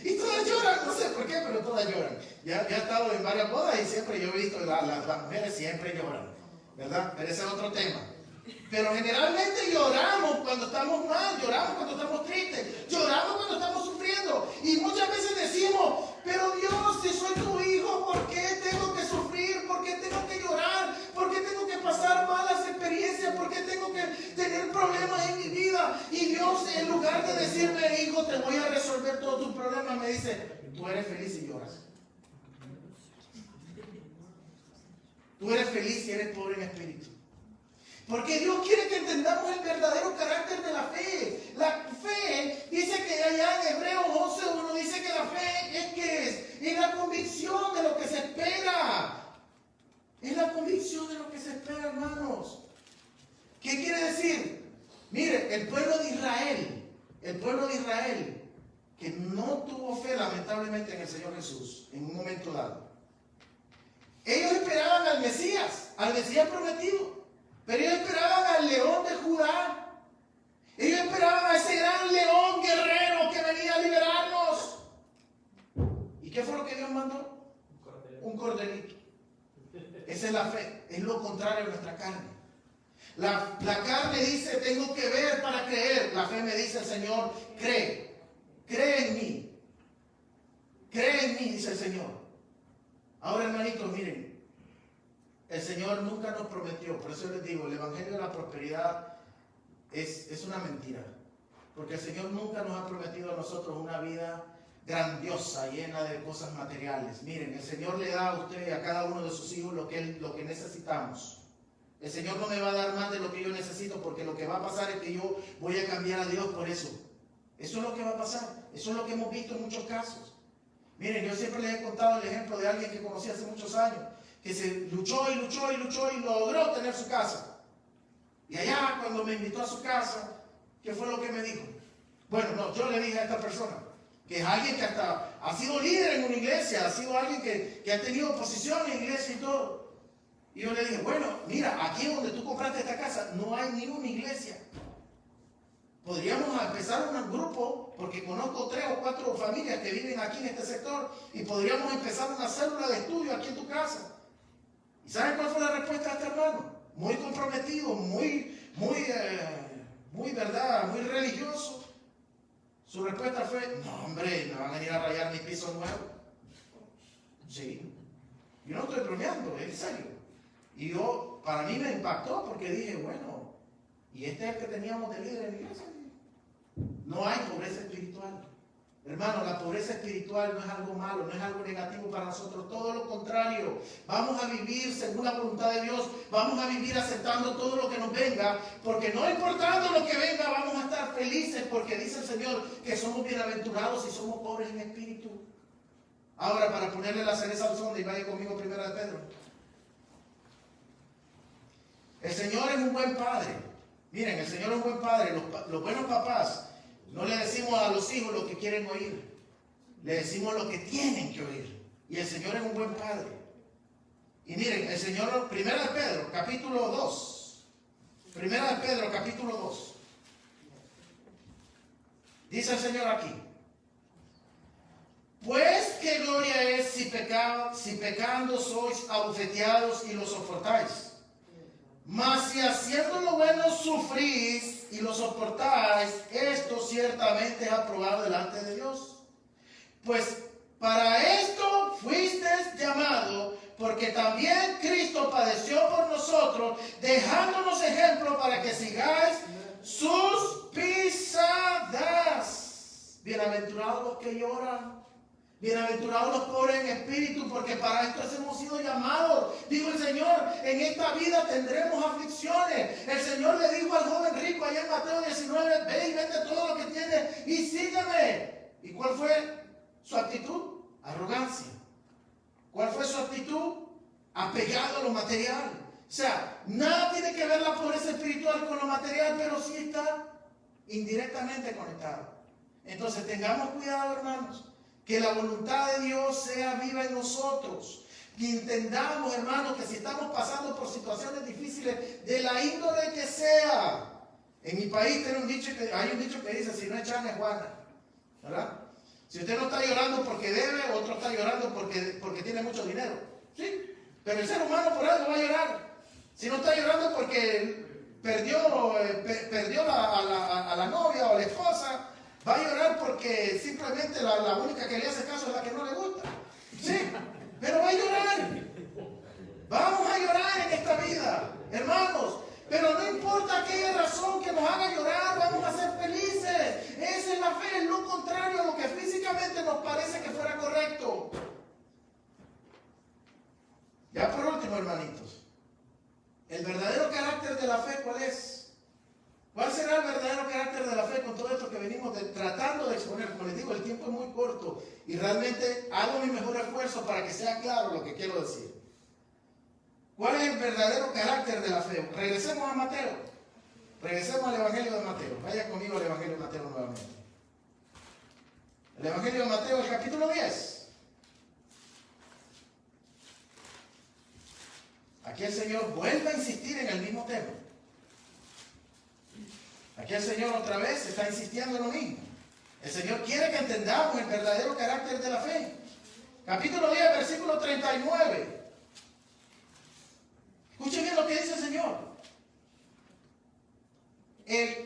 Speaker 1: Y todas lloran, no sé por qué, pero todas lloran. Ya he estado en varias bodas y siempre yo he visto las mujeres siempre lloran, ¿verdad? Pero ese es otro tema. Pero generalmente lloramos cuando estamos mal, lloramos cuando estamos tristes, lloramos cuando estamos sufriendo. Y muchas veces decimos, pero Dios, si soy tu hijo, ¿por qué tengo que sufrir? ¿Por qué tengo que llorar? ¿Por qué tengo que pasar malas experiencias? ¿Por qué tengo que tener problemas en mi vida? Y Dios, en lugar de decirme, hijo, te voy a resolver todos tus problemas, me dice, tú eres feliz y lloras. Tú eres feliz si eres pobre en espíritu. Porque Dios quiere que entendamos el verdadero carácter de la fe. La fe, dice que allá en Hebreos 11:1 dice que la fe es que es la convicción convicción de lo que se espera, hermanos. ¿Qué quiere decir? Mire, el pueblo de Israel, que no tuvo fe lamentablemente en el Señor Jesús en un momento dado. Ellos esperaban al Mesías prometido, pero ellos esperaban al león de Judá. Ellos esperaban a ese gran león guerrero que venía a liberarnos. ¿Y qué fue lo que Dios mandó? Un corderito. Esa es la fe, es lo contrario a nuestra carne. La carne dice, tengo que ver para creer. La fe me dice, el Señor, cree en mí. Cree en mí, dice el Señor. Ahora, hermanitos, miren, el Señor nunca nos prometió, por eso les digo, el Evangelio de la Prosperidad es una mentira, porque el Señor nunca nos ha prometido a nosotros una vida grandiosa, llena de cosas materiales. Miren, el Señor le da a usted y a cada uno de sus hijos lo que necesitamos. El Señor no me va a dar más de lo que yo necesito, porque lo que va a pasar es que yo voy a cambiar a Dios por eso. Eso es lo que va a pasar. Eso es lo que hemos visto en muchos casos. Miren, yo siempre les he contado el ejemplo de alguien que conocí hace muchos años, que se luchó y logró tener su casa. Y allá, cuando me invitó a su casa, ¿qué fue lo que me dijo? Bueno, no, yo le dije a esta persona, que es alguien que hasta ha sido líder en una iglesia, ha sido alguien que ha tenido posición en la iglesia y todo. Y yo le dije, bueno, mira, aquí donde tú compraste esta casa no hay ni una iglesia. Podríamos empezar un grupo, porque conozco 3 o 4 familias que viven aquí en este sector, y podríamos empezar una célula de estudio aquí en tu casa. ¿Y saben cuál fue la respuesta de este hermano? Muy comprometido, muy verdad, muy religioso. Su respuesta fue, no hombre, me van a venir a rayar mi piso nuevo. Sí, yo no estoy bromeando, es en serio. Y para mí me impactó, porque dije, bueno, y este es el que teníamos de líder en la iglesia. No hay pobreza espiritual. Hermano, la pobreza espiritual no es algo malo, no es algo negativo para nosotros, todo lo contrario. Vamos a vivir según la voluntad de Dios, vamos a vivir aceptando todo lo que nos venga, porque no importando lo que venga, vamos a estar felices, porque dice el Señor que somos bienaventurados y somos pobres en espíritu. Ahora, para ponerle la cereza al sonde, y vaya conmigo primero de Pedro. El Señor es un buen padre. Miren, el Señor es un buen padre. Los buenos papás no le decimos a los hijos lo que quieren oír, le decimos lo que tienen que oír. Y el Señor es un buen padre. Y miren, el Señor, Primera de Pedro, capítulo 2. Primera de Pedro, capítulo 2. Dice el Señor aquí: pues qué gloria es si pecando sois abofeteados y lo soportáis. Mas si haciendo lo bueno sufrís y lo soportáis, esto ciertamente es aprobado delante de Dios. Pues para esto fuisteis llamado, porque también Cristo padeció por nosotros, dejándonos ejemplo para que sigáis sus pisadas. Bienaventurados los que lloran. Bienaventurados los pobres en espíritu, porque para esto hemos sido llamados. Dijo el Señor, en esta vida tendremos aflicciones. El Señor le dijo al joven rico allá en Mateo 19, ve y vende todo lo que tienes y sígueme. ¿Y cuál fue su actitud? Arrogancia. ¿Cuál fue su actitud? Apegado a lo material. O sea, nada tiene que ver la pobreza espiritual con lo material, pero sí está indirectamente conectado. Entonces tengamos cuidado, hermanos, que la voluntad de Dios sea viva en nosotros. Y entendamos, hermanos, que si estamos pasando por situaciones difíciles, de la índole que sea. En mi país hay un dicho que dice, si no es Chana es Juana, ¿verdad? Si usted no está llorando porque debe, otro está llorando porque tiene mucho dinero. Sí, pero el ser humano por algo va a llorar. Si no está llorando porque perdió a la novia o a la esposa, va a llorar porque simplemente la única que le hace caso es la que no le gusta. Sí, pero va a llorar. Vamos a llorar en esta vida, hermanos. Pero no importa aquella razón que nos haga llorar, vamos a ser felices. Esa es la fe, es lo contrario a lo que físicamente nos parece que fuera correcto. Ya por último, hermanitos, el verdadero carácter de la fe, ¿cuál es? ¿Cuál será el verdadero carácter de la fe con todo esto que venimos tratando de exponer? Como les digo, el tiempo es muy corto y realmente hago mi mejor esfuerzo para que sea claro lo que quiero decir. ¿Cuál es el verdadero carácter de la fe? Regresemos a Mateo. Regresemos al Evangelio de Mateo. Vaya conmigo al Evangelio de Mateo nuevamente. El Evangelio de Mateo, el capítulo 10. Aquí el Señor vuelve a insistir en el mismo tema. Aquí el Señor otra vez está insistiendo en lo mismo. El Señor quiere que entendamos el verdadero carácter de la fe. Capítulo 10, versículo 39. Escuchen bien lo que dice el Señor.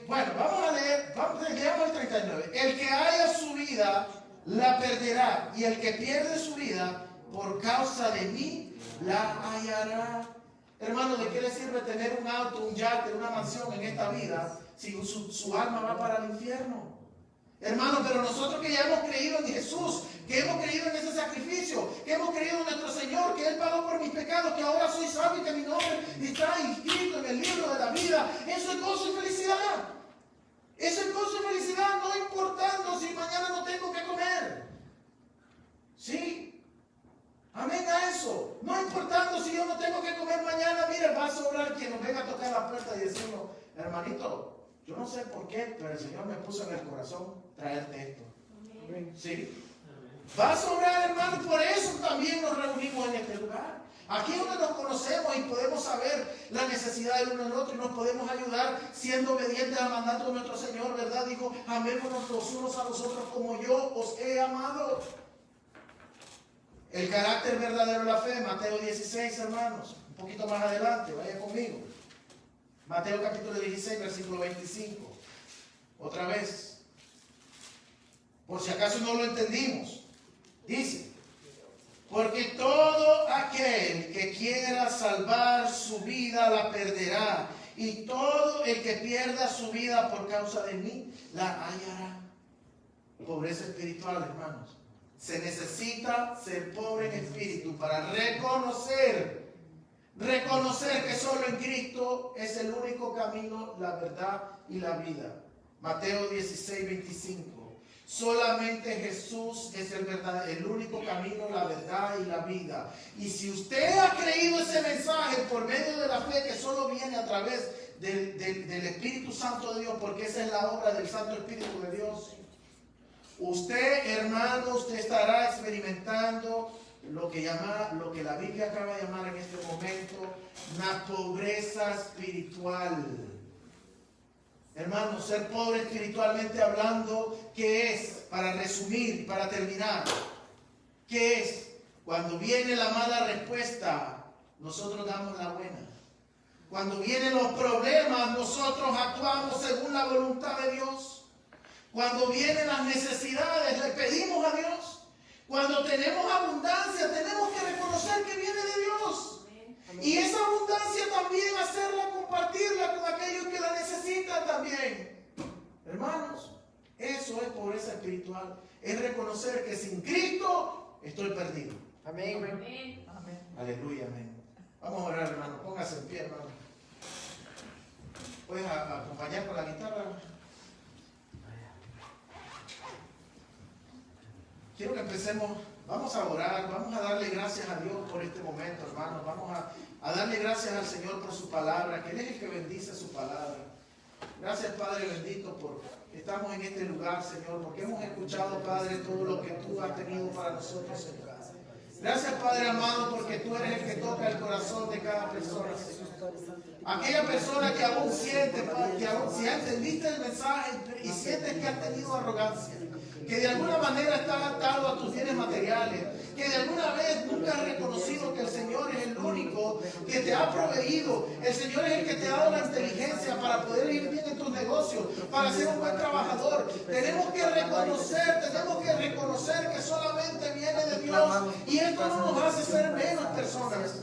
Speaker 1: Bueno, vamos a leer, leamos el 39. El que haya su vida, la perderá. Y el que pierde su vida, por causa de mí, la hallará. Hermano, ¿de qué le sirve tener un auto, un yate, una mansión en esta vida si su alma va para el infierno? Hermano, pero nosotros que ya hemos creído en Jesús, que hemos creído en ese sacrificio, que hemos creído en nuestro Señor, que Él pagó por mis pecados, que ahora soy salvo y que mi nombre está inscrito en el libro de la vida, eso es gozo y felicidad. Eso es gozo y felicidad, no importando si mañana no tengo que comer. ¿Sí? Amén a eso. No importando si yo no tengo que comer mañana, mire, va a sobrar quien nos venga a tocar la puerta y decirnos, hermanito, yo no sé por qué, pero el Señor me puso en el corazón traerte esto. ¿Sí? Va a sobrar, hermano, por eso también nos reunimos en este lugar. Aquí es donde nos conocemos y podemos saber la necesidad del uno del otro y nos podemos ayudar siendo obedientes al mandato de nuestro Señor, ¿verdad? Dijo, amémonos los unos a los otros como yo os he amado. El carácter verdadero de la fe, Mateo 16, hermanos. Un poquito más adelante, vaya conmigo. Mateo capítulo 16, versículo 25. Otra vez. Por si acaso no lo entendimos. Dice, porque todo aquel que quiera salvar su vida la perderá. Y todo el que pierda su vida por causa de mí la hallará. Pobreza espiritual, hermanos. Se necesita ser pobre en espíritu para reconocer que solo en Cristo es el único camino, la verdad y la vida. Mateo 16, 25. Solamente Jesús es el único camino, la verdad y la vida. Y si usted ha creído ese mensaje por medio de la fe que solo viene a través del Espíritu Santo de Dios, porque esa es la obra del Santo Espíritu de Dios, usted, hermano, usted estará experimentando lo que la Biblia acaba de llamar en este momento una pobreza espiritual. Hermano, ser pobre espiritualmente hablando, ¿qué es? Para resumir, para terminar, ¿qué es? Cuando viene la mala respuesta, nosotros damos la buena. Cuando vienen los problemas, nosotros actuamos según la voluntad de Dios. Cuando vienen las necesidades, le pedimos a Dios. Cuando tenemos abundancia, tenemos que reconocer que viene de Dios. Y esa abundancia también hacerla, compartirla con aquellos que la necesitan también. Hermanos, eso es pobreza espiritual. Es reconocer que sin Cristo estoy perdido. Amén. Amén. Amén. Aleluya, amén. Vamos a orar, hermano. Póngase en pie, hermano. ¿Puedes acompañar con la guitarra? Quiero que empecemos, vamos a orar, vamos a darle gracias a Dios por este momento, hermanos. Vamos a darle gracias al Señor por su palabra, que Él es el que bendice su palabra. Gracias, Padre bendito, por que estamos en este lugar, Señor, porque hemos escuchado, Padre, todo lo que tú has tenido para nosotros, Señor. Gracias, Padre amado, porque tú eres el que toca el corazón de cada persona, Señor. Aquella persona que aún siente, Padre, que aún si entendiste el mensaje y sientes que has tenido arrogancia, que de alguna manera estás atado a tus bienes materiales, que de alguna vez nunca has reconocido que el Señor es el único que te ha proveído, el Señor es el que te ha dado la inteligencia para poder ir bien en tus negocios, para ser un buen trabajador. Tenemos que reconocer que solamente viene de Dios, y esto no nos hace ser menos personas.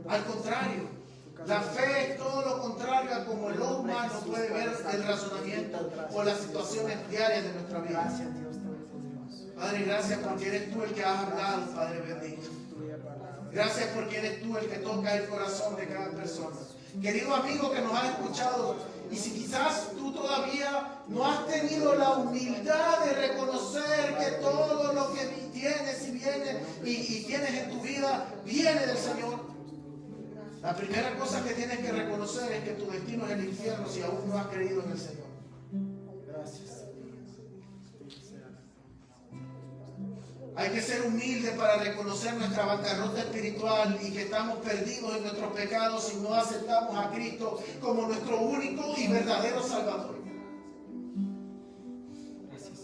Speaker 1: Al contrario, la fe es todo lo contrario a como el ojo humano puede ver el razonamiento o las situaciones diarias de nuestra vida. Padre, gracias porque eres tú el que has hablado, Padre bendito. Gracias porque eres tú el que toca el corazón de cada persona. Querido amigo que nos has escuchado, y si quizás tú todavía no has tenido la humildad de reconocer que todo lo que tienes y tienes en tu vida viene del Señor. La primera cosa que tienes que reconocer es que tu destino es el infierno si aún no has creído en el Señor.
Speaker 2: Gracias.
Speaker 1: Hay que ser humilde para reconocer nuestra bancarrota espiritual y que estamos perdidos en nuestros pecados si no aceptamos a Cristo como nuestro único y verdadero Salvador.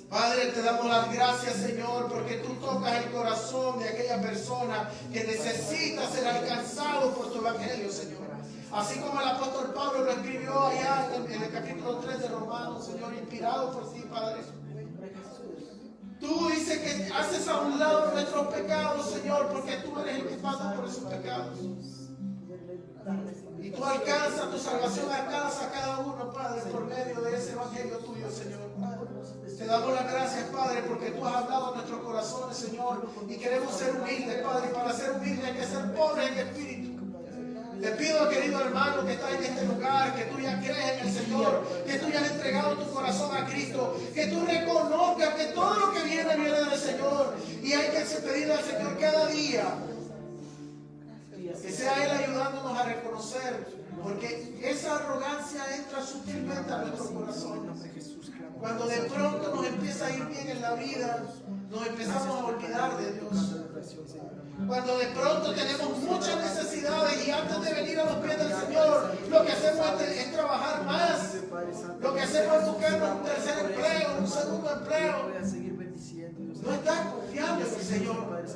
Speaker 1: Padre, te damos las gracias, Señor, porque tú tocas el corazón de aquella persona que necesita ser alcanzado por tu evangelio, Señor. Así como el apóstol Pablo lo escribió allá en el capítulo 3 de Romanos, Señor, inspirado por ti, Padre. Tú dices que haces a un lado nuestros pecados, Señor, porque tú eres el que paga por esos pecados. Y tú alcanzas, tu salvación alcanza a cada uno, Padre, por medio de ese evangelio tuyo, Señor. Te damos las gracias, Padre, porque tú has hablado a nuestros corazones, Señor, y queremos ser humildes, Padre, y para ser humildes hay que ser pobres en espíritu. Te pido, querido hermano que está en este lugar, que tú ya crees en el Señor, que tú ya has entregado tu corazón a Cristo, que tú reconozcas que todo lo que viene del Señor, y hay que pedirle al Señor cada día que sea Él ayudándonos a reconocer, porque esa arrogancia entra sutilmente a nuestro corazón. Cuando de pronto nos empieza a ir bien en la vida, nos empezamos a olvidar de Dios. Cuando de pronto tenemos muchas necesidades y antes de venir a los pies del Señor, lo que hacemos es trabajar más. Lo que hacemos es buscar un tercer empleo, un segundo empleo. No estás confiando en el Señor.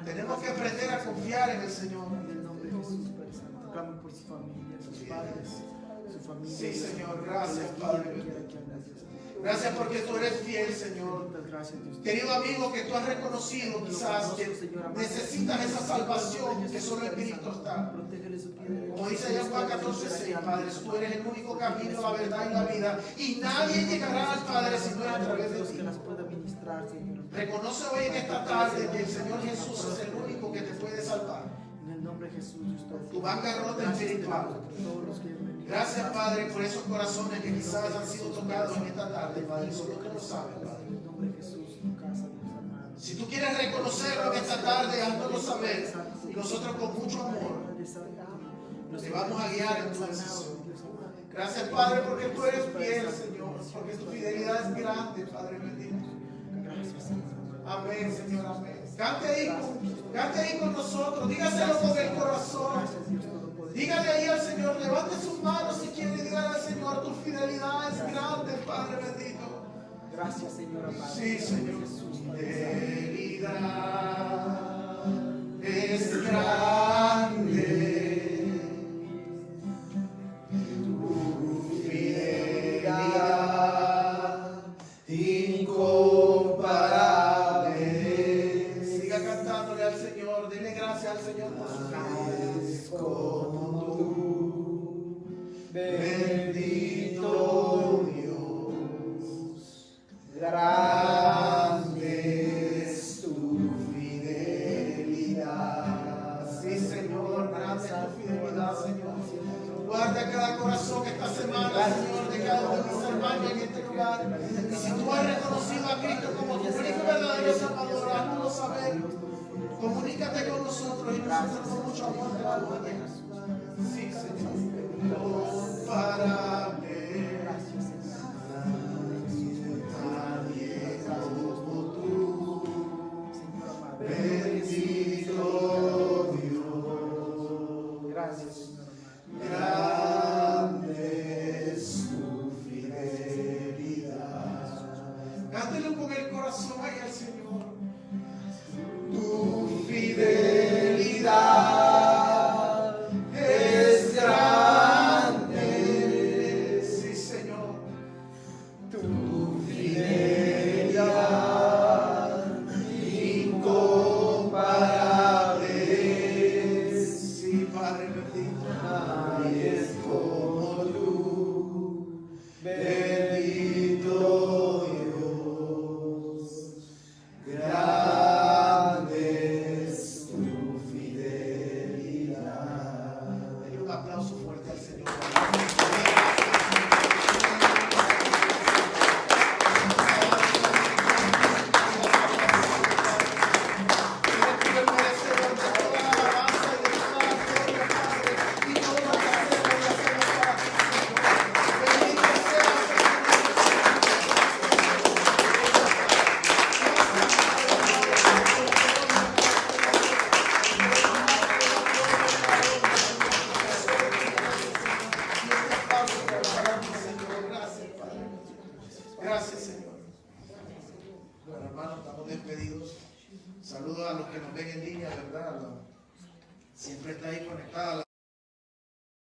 Speaker 1: Tenemos que aprender a confiar en el Señor.
Speaker 2: En el nombre de Jesús, Padre Santo, clamen por su familia, sus padres, su familia.
Speaker 1: Sí, Señor, gracias, Padre. Gracias porque tú eres fiel, Señor. Querido amigo, que tú has reconocido quizás que necesitas esa salvación que solo en Cristo está. Como dice allá en Juan 14:6, Padre, tú eres el único camino, la verdad y la vida. Y nadie llegará al Padre si no es a través de ti. Reconoce hoy en esta tarde que el Señor Jesús es el único que te puede salvar.
Speaker 2: En el nombre de Jesús,
Speaker 1: tu bancarrota espiritual. Gracias, Padre, por esos corazones que quizás han sido tocados en esta tarde, Padre. Solo tú lo sabes, Padre.
Speaker 2: En el nombre de Jesús, tu casa, Dios amado.
Speaker 1: Si tú quieres reconocerlo en esta tarde, háznoslo saber. Y nosotros con mucho amor te vamos a guiar en tu decisión. Gracias, Padre, porque tú eres fiel, Señor. Porque tu fidelidad es grande, Padre bendito. Amén, Señor, amén. Cante ahí con nosotros. Dígaselo con el corazón. Dígale ahí al Señor, levante sus manos si quiere, y dígale al Señor, tu fidelidad es grande, Padre bendito.
Speaker 2: Gracias, Señor amado.
Speaker 1: Sí, Señor. Fidelidad es grande. Tu fidelidad incomparable. Siga cantándole al Señor, dile gracias al Señor por su fidelidad. Como tú, bendito Dios, grande es tu fidelidad. Sí, Señor, grande es tu fidelidad, Señor. Guarda cada corazón esta semana, Señor, de cada uno de mis hermanos en este lugar. Y si tú has reconocido a Cristo como tu único verdadero Salvador, haznoslo saber. Comunícate con nosotros y nosotros con mucho amor te vamos a dejar. Sí, Señor. Comparable. Nadie como tú. Bendito Dios.
Speaker 2: Gracias, Señor.
Speaker 1: Grande es tu fidelidad. Cántelo con el corazón ahí al Señor. Tu fidelidad es grande. Sí, Señor. Tu fidelidad incomparable. Sí, Padre bendito. Nadie es como tú. Bendito Dios. Grande es tu fidelidad. hermanos, estamos despedidos. Saludos a los que nos ven en línea, ¿verdad? Siempre está ahí conectada